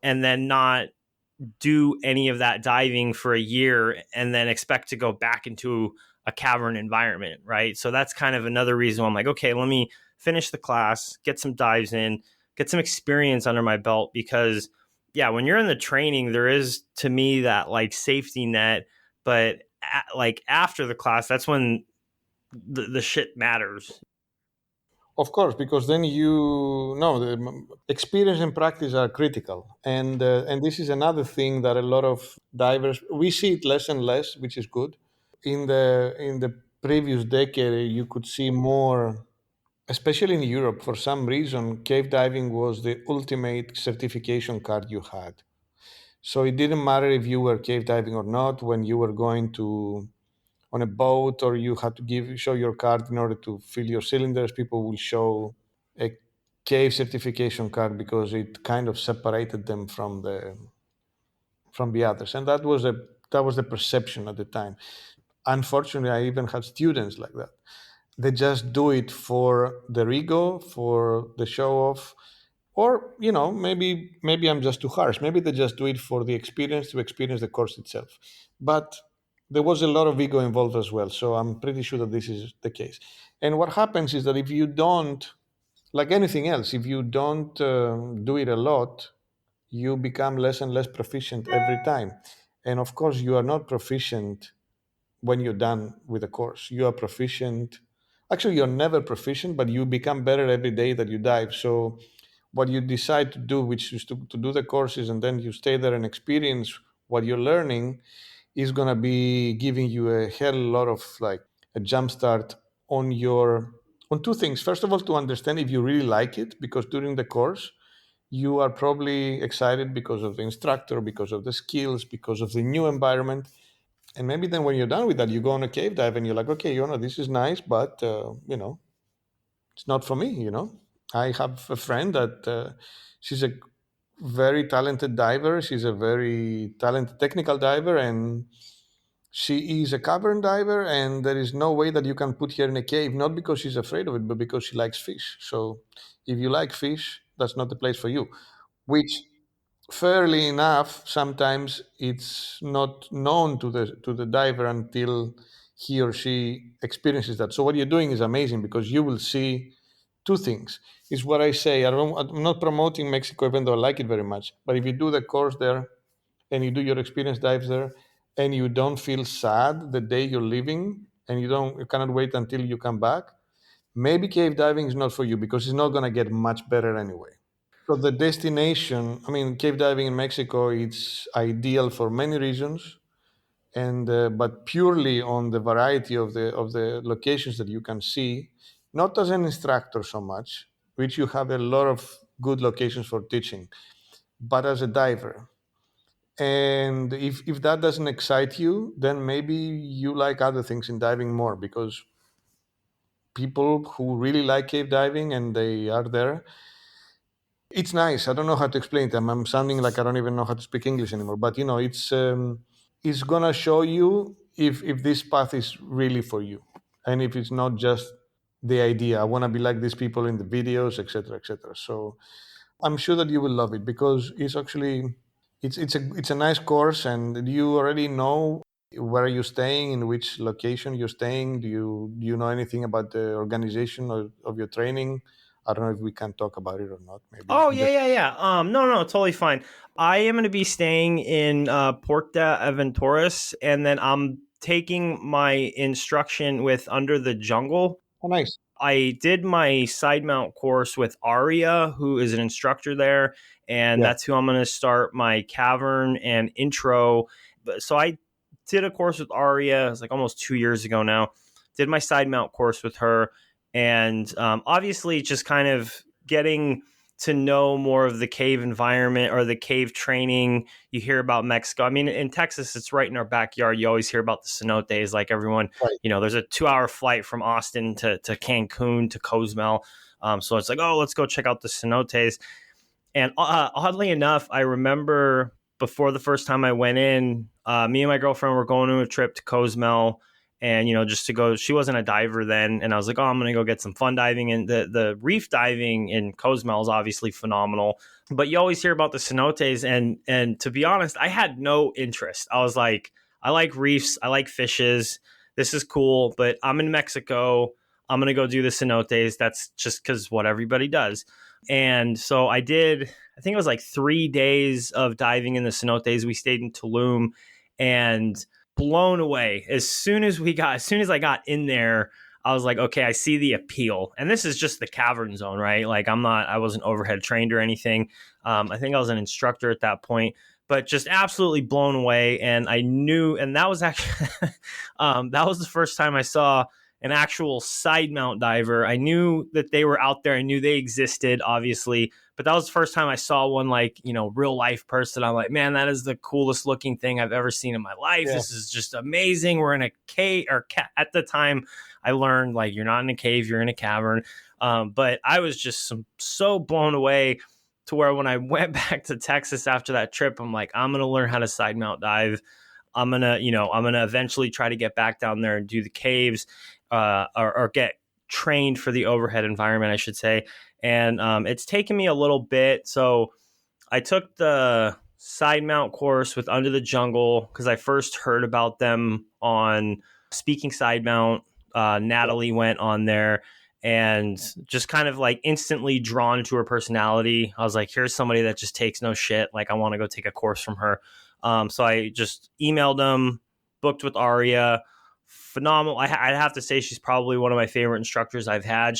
and then not do any of that diving for a year and then expect to go back into a cavern environment, right? So that's kind of another reason why I'm like, okay, let me finish the class, get some dives in, get some experience under my belt. Because yeah, when you're in the training, there is to me that like safety net, but like after the class, that's when the shit matters. Of course, because then you know the experience and practice are critical, and this is another thing that a lot of divers we see it less and less, which is good. In the previous decade, you could see more, especially in Europe. For some reason, cave diving was the ultimate certification card you had. So it didn't matter if you were cave diving or not. When you were going to on a boat or you had to show your card in order to fill your cylinders, people will show a cave certification card because it kind of separated them from the others, and that was the perception at the time. Unfortunately, I even had students like that. They just do it for their ego, for the show off, or maybe I'm just too harsh. Maybe they just do it for the experience, to experience the course itself. But there was a lot of ego involved as well, so I'm pretty sure that this is the case. And what happens is that if you don't, like anything else, if you don't do it a lot, you become less and less proficient every time. And of course, you are not proficient when you're done with the course. You are proficient. Actually, you're never proficient, but you become better every day that you dive. So, what you decide to do, which is to do the courses and then you stay there and experience what you're learning, is going to be giving you a hell lot of like a jump start on two things. First of all, to understand if you really like it, because during the course, you are probably excited because of the instructor, because of the skills, because of the new environment. And maybe then when you're done with that, you go on a cave dive and you're like, okay, this is nice, but it's not for me. I have a friend that she's a very talented diver. She's a very talented technical diver, and she is a cavern diver. And there is no way that you can put her in a cave, not because she's afraid of it, but because she likes fish. So if you like fish, that's not the place for you. Which fairly enough, sometimes it's not known to the diver until he or she experiences that. So what you're doing is amazing, because you will see two things. Is what I say. I'm not promoting Mexico, even though I like it very much. But if you do the course there and you do your experience dives there, and you don't feel sad the day you're leaving, and you cannot wait until you come back, maybe cave diving is not for you, because it's not going to get much better anyway. So the destination, I mean, cave diving in Mexico, it's ideal for many reasons, and but purely on the variety of the locations that you can see, not as an instructor so much, which you have a lot of good locations for teaching, but as a diver. And if that doesn't excite you, then maybe you like other things in diving more, because people who really like cave diving and they are there, it's nice. I don't know how to explain it. I'm sounding like I don't even know how to speak English anymore. But it's gonna show you if this path is really for you, and if it's not just the idea. I want to be like these people in the videos, etc., etc. So I'm sure that you will love it, because it's a nice course, and you already know where you're staying, in which location you're staying. Do you know anything about the organization of your training? I don't know if we can talk about it or not. Maybe Oh I'm yeah, just yeah, yeah. No, totally fine. I am going to be staying in Porta Aventuras, and then I'm taking my instruction with Under the Jungle. nice. I did my side mount course with Aria, who is an instructor there, and Yeah. that's who I'm going to start my cavern and intro. So I did a course with Aria. It's like almost 2 years ago now. Did my side mount course with her, and obviously just kind of getting to know more of the cave environment or the cave training. You hear about Mexico. I mean, in Texas, it's right in our backyard. You always hear about the cenotes. Like everyone, Right. there's a 2 hour flight from Austin to Cancun to Cozumel. So it's like, oh, let's go check out the cenotes. And oddly enough, I remember before the first time I went in, me and my girlfriend were going on a trip to Cozumel, and just to go. She wasn't a diver then, and I was like, "Oh, I'm gonna go get some fun diving." And the reef diving in Cozumel is obviously phenomenal, but you always hear about the cenotes, and to be honest, I had no interest. I was like, I like reefs, I like fishes. This is cool, but I'm in Mexico. I'm gonna go do the cenotes. That's just because what everybody does. And so I did, I think it was like 3 days of diving in the cenotes. We stayed in Tulum, and blown away. As soon as I got in there, I was like, okay, I see the appeal. And this is just the cavern zone, right? Like I wasn't overhead trained or anything. I think I was an instructor at that point, but just absolutely blown away. And I knew, and that was actually, that was the first time I saw an actual side mount diver. I knew that they were out there. I knew they existed, obviously, but that was the first time I saw one, like, real life person. I'm like, man, that is the coolest looking thing I've ever seen in my life. Yeah. This is just amazing. We're in a cave, at the time I learned, like, you're not in a cave, you're in a cavern. But I was just so blown away to where when I went back to Texas after that trip, I'm like, I'm going to learn how to side mount dive. I'm gonna eventually try to get back down there and do the caves, or get trained for the overhead environment, I should say. And it's taken me a little bit. So I took the side mount course with Under the Jungle because I first heard about them on Speaking Side Mount. Natalie went on there, and just kind of like instantly drawn to her personality. I was like, here's somebody that just takes no shit. Like, I want to go take a course from her. So I just emailed them, booked with Aria. Phenomenal. I'd have to say she's probably one of my favorite instructors I've had.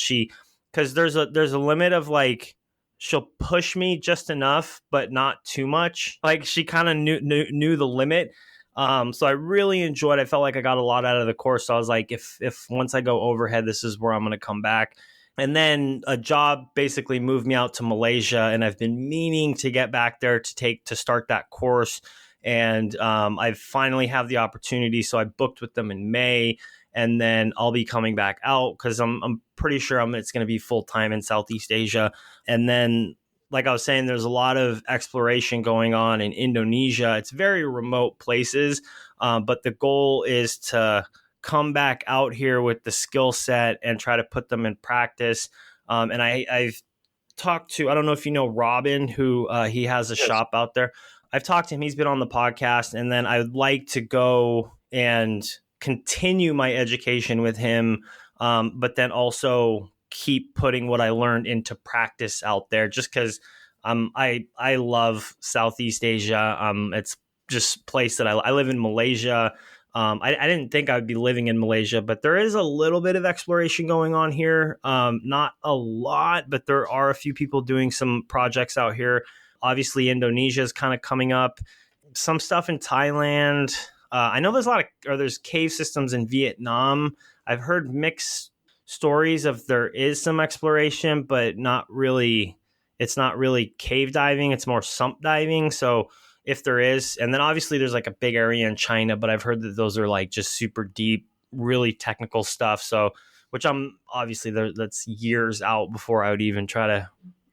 Because there's a limit of, like, she'll push me just enough, but not too much. Like, she kind of knew the limit. So I really enjoyed. I felt like I got a lot out of the course. So I was like, if once I go overhead, this is where I'm going to come back. And then a job basically moved me out to Malaysia, and I've been meaning to get back there to start that course. And I finally have the opportunity. So I booked with them in May, and then I'll be coming back out because I'm pretty sure it's going to be full time in Southeast Asia. And then, like I was saying, there's a lot of exploration going on in Indonesia. It's very remote places, but the goal is to come back out here with the skill set and try to put them in practice. And I've talked to, I don't know if you know Robin, who he has a Yes. shop out there. I've talked to him. He's been on the podcast, and then I would like to go and continue my education with him, but then also keep putting what I learned into practice out there. Just because I love Southeast Asia. It's just a place that I live in Malaysia. I didn't think I would be living in Malaysia, but there is a little bit of exploration going on here. Not a lot, but there are a few people doing some projects out here. Obviously, Indonesia is kind of coming up. Some stuff in Thailand. I know there's cave systems in Vietnam. I've heard mixed stories of there is some exploration, but not really. It's not really cave diving. It's more sump diving. So if there is, and then obviously there's like a big area in China, but I've heard that those are like just super deep, really technical stuff. So, which I'm obviously that's years out before I would even try to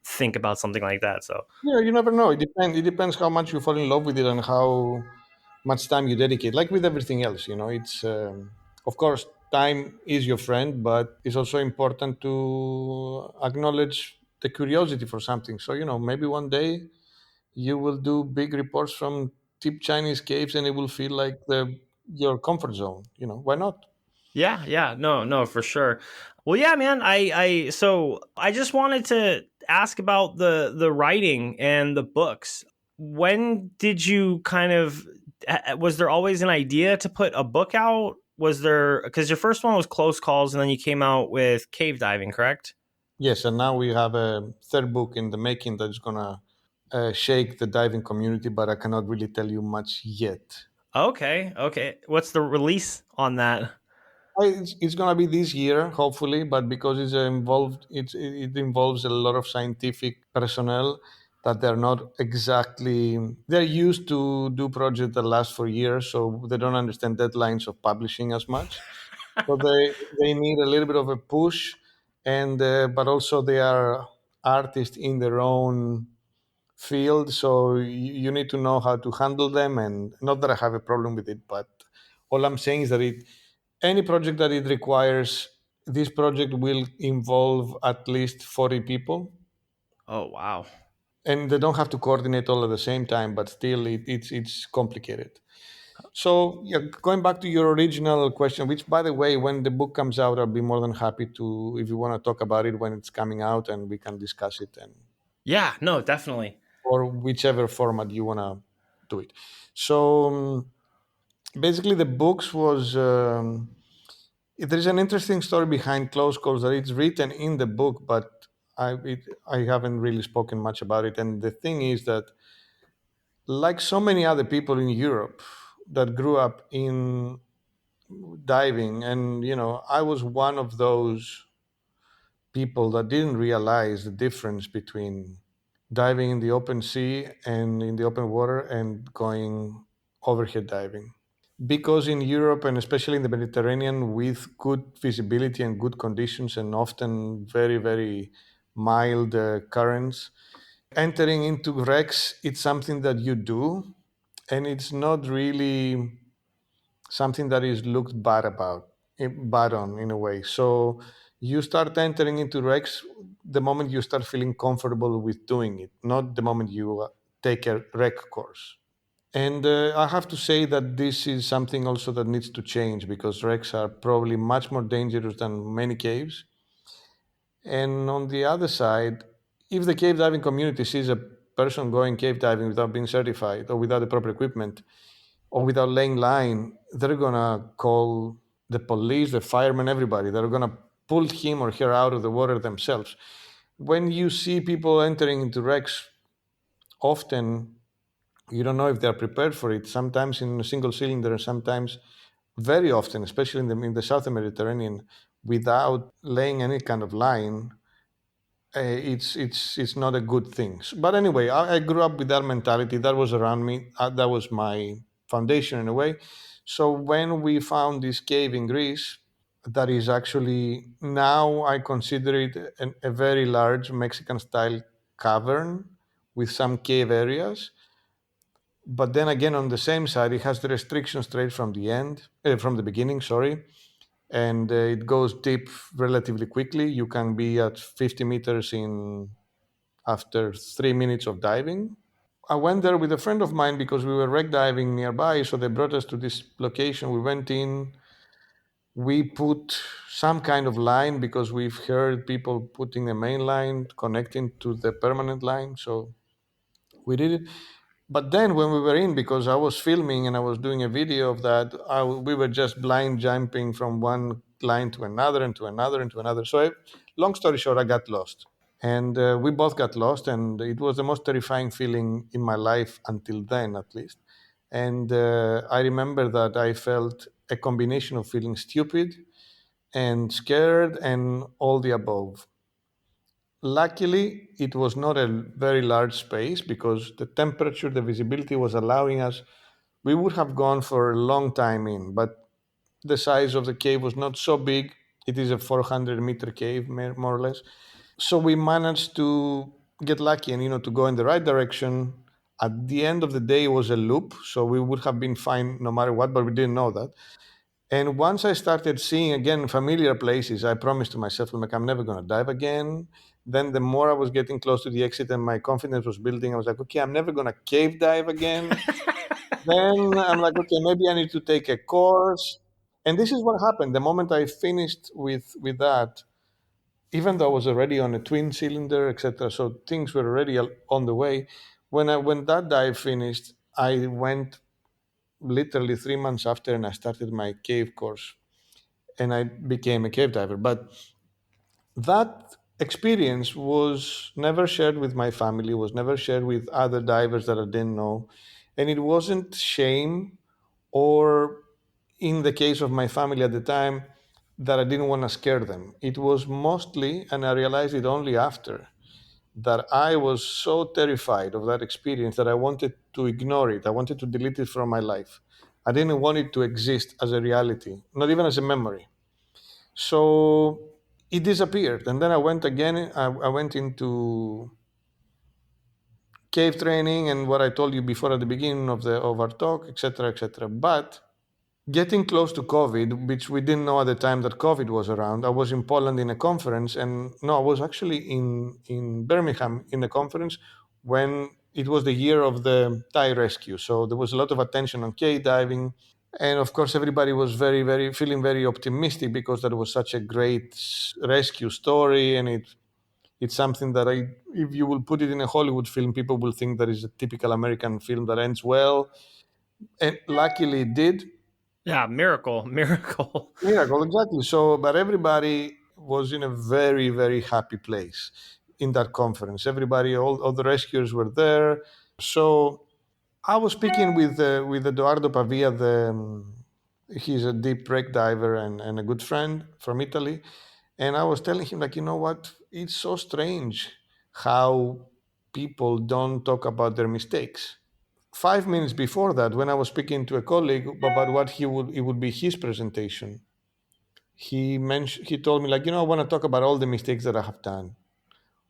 think about something like that. So Yeah, you never know. It depends how much you fall in love with it and how much time you dedicate. Like with everything else, it's of course time is your friend, but it's also important to acknowledge the curiosity for something. So maybe one day you will do big reports from deep Chinese caves, and it will feel like your comfort zone. Why not? yeah, no, for sure. Well, yeah, man. So I just wanted to ask about the writing and the books. When did you kind of, was there always an idea to put a book out? was there, because your first one was close calls and then you came out with cave diving, correct? Yes, and now we have a third book in the making that's gonna shake the diving community, but I cannot really tell you much yet. Okay, okay. What's the release on that? It's gonna be this year, hopefully, but because it involves a lot of scientific personnel that they're not exactly they're used to do projects that last for years, so they don't understand deadlines of publishing as much. So they need a little bit of a push, and but also they are artists in their own field, so you need to know how to handle them. And not that I have a problem with it, but all I'm saying is that any project that it requires, this project will involve at least 40 people, Oh, wow. and they don't have to coordinate all at the same time, but still it's complicated. So yeah, going back to your original question, which by the way, when the book comes out, I'll be more than happy to, if you want to talk about it when it's coming out, and we can discuss it, and Yeah, no, definitely. or whichever format you want to do it. So basically, the books was there's an interesting story behind Close Calls that it's written in the book, but I haven't really spoken much about it. And the thing is that, like so many other people in Europe that grew up in diving, and I was one of those people that didn't realize the difference between diving in the open sea and in the open water and going overhead diving. Because in Europe, and especially in the Mediterranean, with good visibility and good conditions and often very, very mild currents, entering into wrecks, it's something that you do, and it's not really something that is looked bad on in a way. So you start entering into wrecks the moment you start feeling comfortable with doing it, not the moment you take a wreck course. And I have to say that this is something also that needs to change, because wrecks are probably much more dangerous than many caves. And on the other side, if the cave diving community sees a person going cave diving without being certified or without the proper equipment or without laying line, they're gonna call the police, the firemen, everybody. They're gonna pull him or her out of the water themselves. When you see people entering into wrecks, often you don't know if they're prepared for it. Sometimes in a single cylinder, sometimes very often, especially in the southern Mediterranean, without laying any kind of line, it's not a good thing. But anyway, I grew up with that mentality. That was around me. That was my foundation in a way. So when we found this cave in Greece, that is actually now I consider it a very large Mexican style cavern with some cave areas. But then again, on the same side, it has the restrictions straight from the beginning. Sorry, and it goes deep relatively quickly. You can be at 50 meters in after 3 minutes of diving. I went there with a friend of mine because we were wreck diving nearby, so they brought us to this location. We went in. We put some kind of line because we've heard people putting a main line connecting to the permanent line. So we did it. But then when we were in, because I was filming and I was doing a video of that, we were just blind jumping from one line to another and to another and to another. So, long story short, I got lost. And we both got lost. And it was the most terrifying feeling in my life until then, at least. And I remember that I felt a combination of feeling stupid and scared and all the above. Luckily, it was not a very large space because the temperature, the visibility was allowing us. We would have gone for a long time in, but the size of the cave was not so big. It is a 400-meter cave, more or less. So we managed to get lucky and to go in the right direction. At the end of the day, it was a loop, so we would have been fine no matter what, but we didn't know that. And once I started seeing again familiar places, I promised to myself, like, I'm never going to dive again. Then the more I was getting close to the exit and my confidence was building, I was like, okay, I'm never going to cave dive again. Then I'm like, okay, maybe I need to take a course. And this is what happened. The moment I finished with that, even though I was already on a twin cylinder, etc., so things were already on the way. When that dive finished, I went literally 3 months after, and I started my cave course, and I became a cave diver. But that experience was never shared with my family, was never shared with other divers that I didn't know. And it wasn't shame, or in the case of my family at the time, that I didn't want to scare them. It was mostly, and I realized it only after, that I was so terrified of that experience that I wanted to ignore it. I wanted to delete it from my life. I didn't want it to exist as a reality, not even as a memory. So it disappeared. And then I went again, I went into cave training and what I told you before at the beginning of our talk, etc., etc. But getting close to COVID, which we didn't know at the time that COVID was around, I was in Poland in a conference, and no, I was actually in Birmingham in a conference when it was the year of the Thai rescue. So there was a lot of attention on cave diving, and of course everybody was very, very feeling very optimistic because that was such a great rescue story, and it's something that if you will put it in a Hollywood film, people will think that is a typical American film that ends well, and luckily it did. Yeah, miracle, miracle. Miracle, exactly. So, but everybody was in a very, very happy place in that conference. Everybody, all the rescuers were there. So, I was speaking with Eduardo Pavia. He's a deep wreck diver and a good friend from Italy. And I was telling him, like, you know what? It's so strange how people don't talk about their mistakes. 5 minutes before that, when I was speaking to a colleague about what it would be his presentation, he told me, like, I want to talk about all the mistakes that I have done,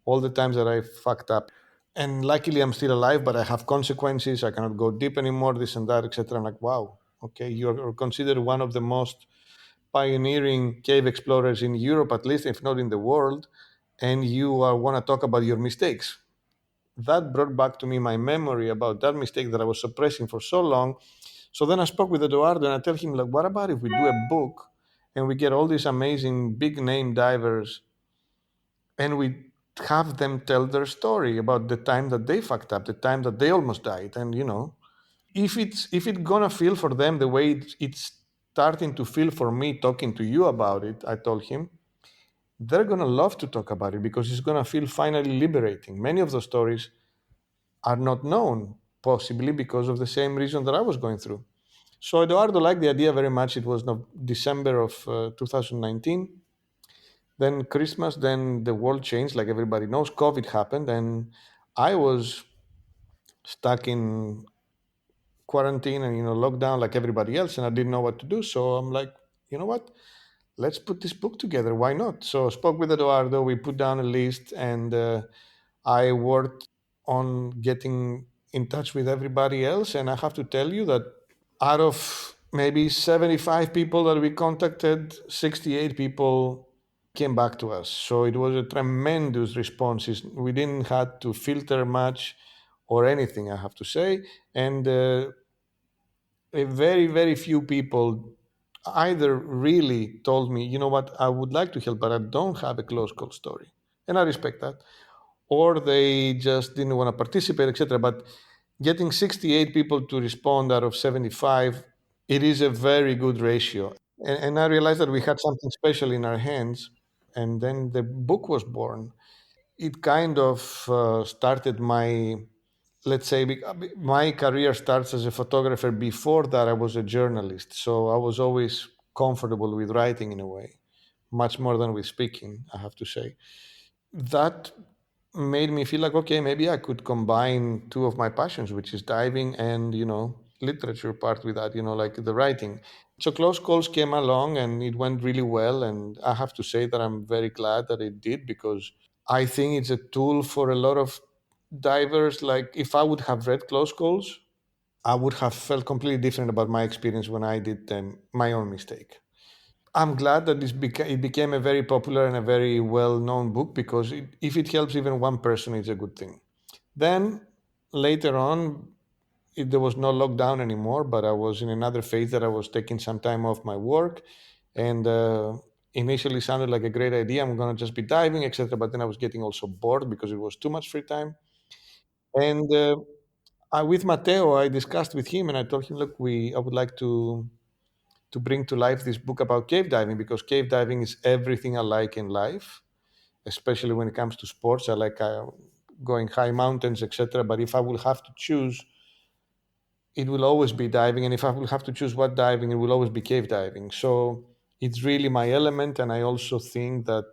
all the times that I fucked up, and luckily I'm still alive, but I have consequences. I cannot go deep anymore, this and that, etc. I'm like, wow, okay, you're considered one of the most pioneering cave explorers in Europe, at least, if not in the world, and you want to talk about your mistakes. That brought back to me my memory about that mistake that I was suppressing for so long. So then I spoke with Eduardo and I tell him, like, what about if we do a book and we get all these amazing big name divers and we have them tell their story about the time that they fucked up, the time that they almost died. And if it's gonna feel for them the way it's starting to feel for me talking to you about it, I told him, they're gonna love to talk about it because it's gonna feel finally liberating. Many of those stories are not known, possibly because of the same reason that I was going through. So Eduardo liked the idea very much. It was December of 2019. Then Christmas, then the world changed, like everybody knows. COVID happened, and I was stuck in quarantine and lockdown like everybody else, and I didn't know what to do. So I'm like, you know what? Let's put this book together. Why not? So I spoke with Eduardo. We put down a list, and I worked on getting in touch with everybody else. And I have to tell you that out of maybe 75 people that we contacted, 68 people came back to us. So it was a tremendous response. We didn't have to filter much or anything, I have to say. And a very, very few people either really told me, you know what, I would like to help, but I don't have a close call story. And I respect that. Or they just didn't want to participate, etc. But getting 68 people to respond out of 75, it is a very good ratio. And I realized that we had something special in our hands. And then the book was born. It kind of started let's say, my career starts as a photographer. Before that, I was a journalist. So I was always comfortable with writing in a way, much more than with speaking, I have to say. That made me feel like, okay, maybe I could combine two of my passions, which is diving and literature part with that, like the writing. So close calls came along and it went really well, and I have to say that I'm very glad that it did, because I think it's a tool for a lot of divers. Like, if I would have read close calls, I would have felt completely different about my experience when I did my own mistake. I'm glad that it became a very popular and a very well-known book, because if it helps even one person, it's a good thing. Then later on, there was no lockdown anymore, but I was in another phase that I was taking some time off my work, and initially sounded like a great idea. I'm gonna just be diving, etc. But then I was getting also bored because it was too much free time, and With Matteo, I discussed with him and I told him, look, I would like to bring to life this book about cave diving because cave diving is everything I like in life, especially when it comes to sports. I like going high mountains, etc. But if I will have to choose, it will always be diving. And if I will have to choose what diving, it will always be cave diving. So it's really my element. And I also think that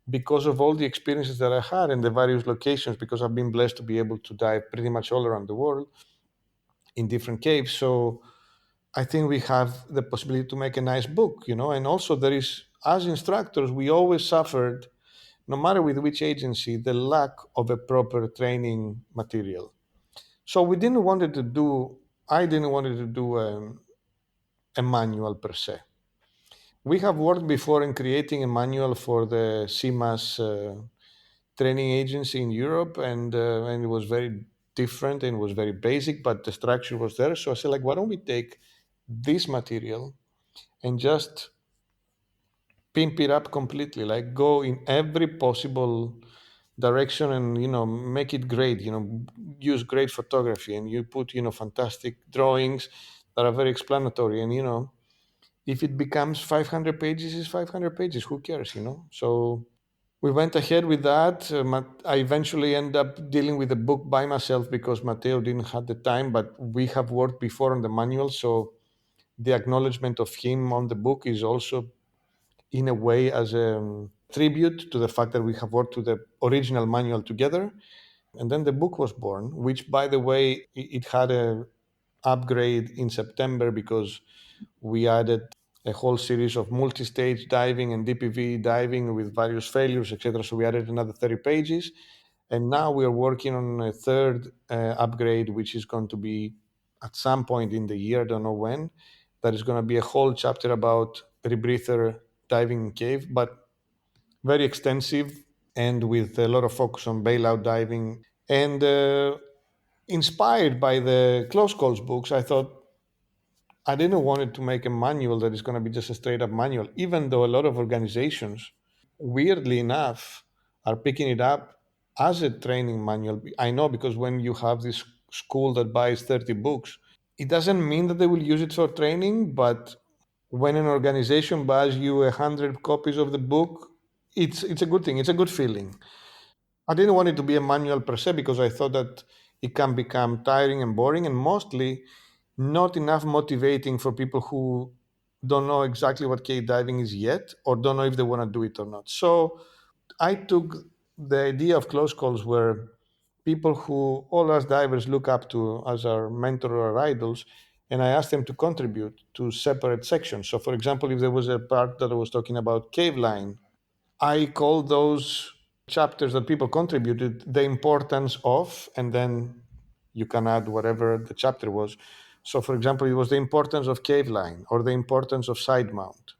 because of all the experiences that I had in the various locations, because I've been blessed to be able to dive pretty much all around the world in different caves. So I think we have the possibility to make a nice book, and also there is, as instructors, we always suffered, no matter with which agency, the lack of a proper training material. So I didn't want to do a manual per se. We have worked before in creating a manual for the CMAS training agency in Europe, and it was very different and it was very basic, but the structure was there. So I said, like, why don't we take this material and just pimp it up completely, like go in every possible direction and make it great, use great photography and you put fantastic drawings that are very explanatory, and if it becomes 500 pages, is 500 pages, who cares, so we went ahead with that. I eventually ended up dealing with the book by myself because Matteo didn't have the time, but we have worked before on the manual, so the acknowledgement of him on the book is also in a way as a tribute to the fact that we have worked to the original manual together. And then the book was born, which, by the way, it had a upgrade in September because we added a whole series of multi-stage diving and DPV diving with various failures, etc. So we added another 30 pages. And now we are working on a third upgrade, which is going to be at some point in the year, I don't know when, that is going to be a whole chapter about rebreather diving in cave, but very extensive and with a lot of focus on bailout diving. And inspired by the close calls books, I thought I didn't want it to make a manual that is going to be just a straight up manual, even though a lot of organizations, weirdly enough, are picking it up as a training manual. I know because when you have this school that buys 30 books, it doesn't mean that they will use it for training, but when an organization buys you 100 copies of the book, it's a good thing. It's a good feeling. I didn't want it to be a manual per se because I thought that it can become tiring and boring and mostly not enough motivating for people who don't know exactly what cave diving is yet or don't know if they want to do it or not. So I took the idea of close calls where people who all us divers look up to as our mentor or our idols, and I asked them to contribute to separate sections. So, for example, if there was a part that I was talking about cave line, I call those chapters that people contributed the importance of, and then you can add whatever the chapter was. So, for example, it was the importance of cave line or the importance of side mount.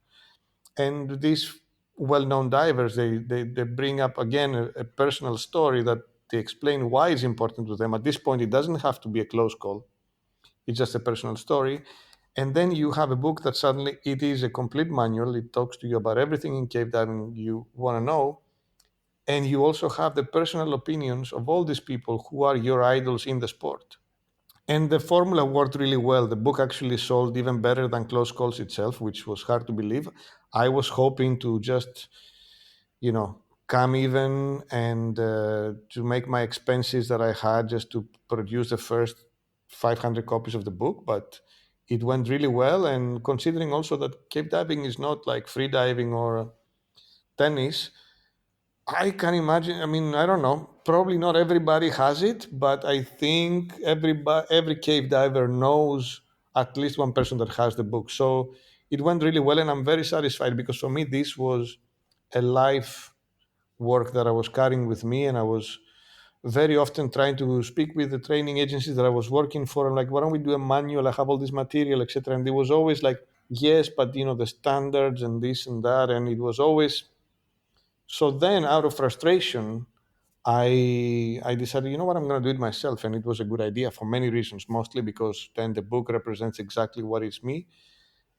And these well-known divers, they bring up again a personal story that they explain why it's important to them. At this point, it doesn't have to be a close call. It's just a personal story. And then you have a book that suddenly it is a complete manual. It talks to you about everything in cave diving you want to know. And you also have the personal opinions of all these people who are your idols in the sport. And the formula worked really well. The book actually sold even better than Close Calls itself, which was hard to believe. I was hoping to just, come even and to make my expenses that I had just to produce the first 500 copies of the book. But it went really well. And considering also that cave diving is not like free diving or tennis, I can imagine. I mean, I don't know. Probably not everybody has it, but I think every cave diver knows at least one person that has the book. So it went really well, and I'm very satisfied because for me this was a life work that I was carrying with me, and I was very often trying to speak with the training agencies that I was working for. I'm like, why don't we do a manual? I have all this material, etc. And it was always like, yes, but the standards and this and that, and it was always so. Then, out of frustration, I decided, you know what, I'm going to do it myself, and it was a good idea for many reasons. Mostly because then the book represents exactly what is me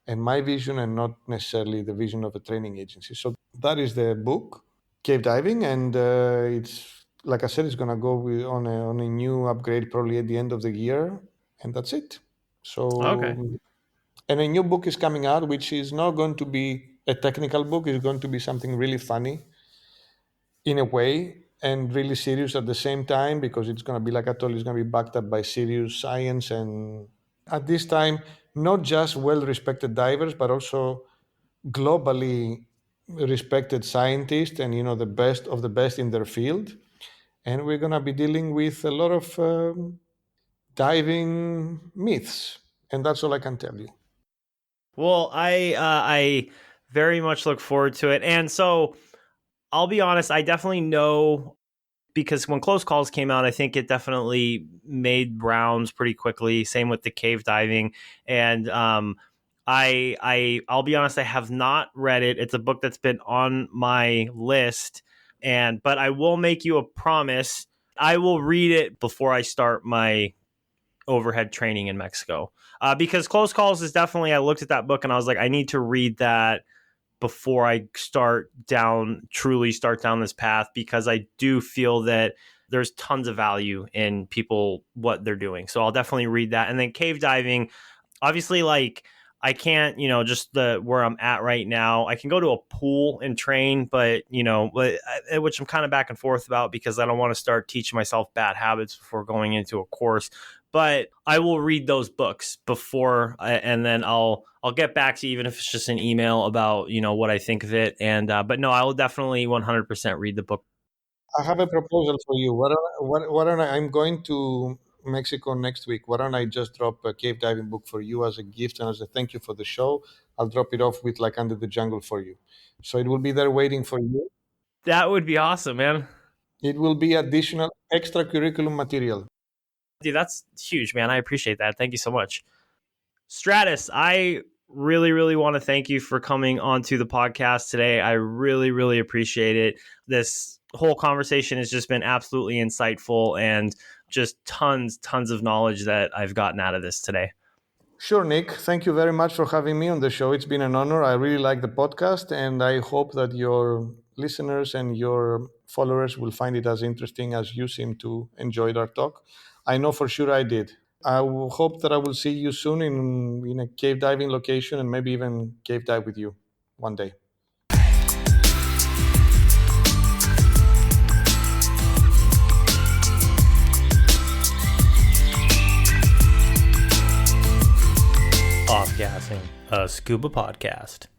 and my vision, and not necessarily the vision of a training agency. So that is the book, Cave Diving, and it's Like I said, it's gonna go on a new upgrade probably at the end of the year, and that's it. Okay. So, and a new book is coming out, which is not going to be a technical book. It's going to be something really funny in a way and really serious at the same time, because it's going to be, like I told you, it's going to be backed up by serious science, and at this time, not just well-respected divers, but also globally respected scientists, and the best of the best in their field. And we're going to be dealing with a lot of diving myths, and that's all I can tell you. Well, I very much look forward to it. And so I'll be honest, I definitely know, because when Close Calls came out, I think it definitely made rounds pretty quickly. Same with the cave diving, and I'll be honest, I have not read it. It's a book that's been on my list, but I will make you a promise. I will read it before I start my overhead training in Mexico. Because Close Calls is definitely, I looked at that book and I was like, I need to read that before I truly start down this path, because I do feel that there's tons of value in people, what they're doing. So I'll definitely read that. And then cave diving, obviously, like, I can't, just where I'm at right now, I can go to a pool and train, but, which I'm kind of back and forth about, because I don't want to start teaching myself bad habits before going into a course. But I will read those books before, and then I'll get back to you, even if it's just an email about, what I think of it. And, but no, I will definitely 100% read the book. I have a proposal for you. Why don't I'm going to Mexico next week. Why don't I just drop a cave diving book for you as a gift and as a thank you for the show? I'll drop it off with like Under the Jungle for you. So it will be there waiting for you. That would be awesome, man. It will be additional extra curriculum material. Dude, that's huge, man. I appreciate that. Thank you so much. Stratis, I really, really want to thank you for coming onto the podcast today. I really, really appreciate it. This whole conversation has just been absolutely insightful, and just tons of knowledge that I've gotten out of this today. Sure, Nick. Thank you very much for having me on the show. It's been an honor. I really like the podcast, and I hope that your listeners and your followers will find it as interesting as you seem to enjoy our talk. I know for sure I did. I will hope that I will see you soon in a cave diving location, and maybe even cave dive with you one day. Off Gassing, a scuba podcast.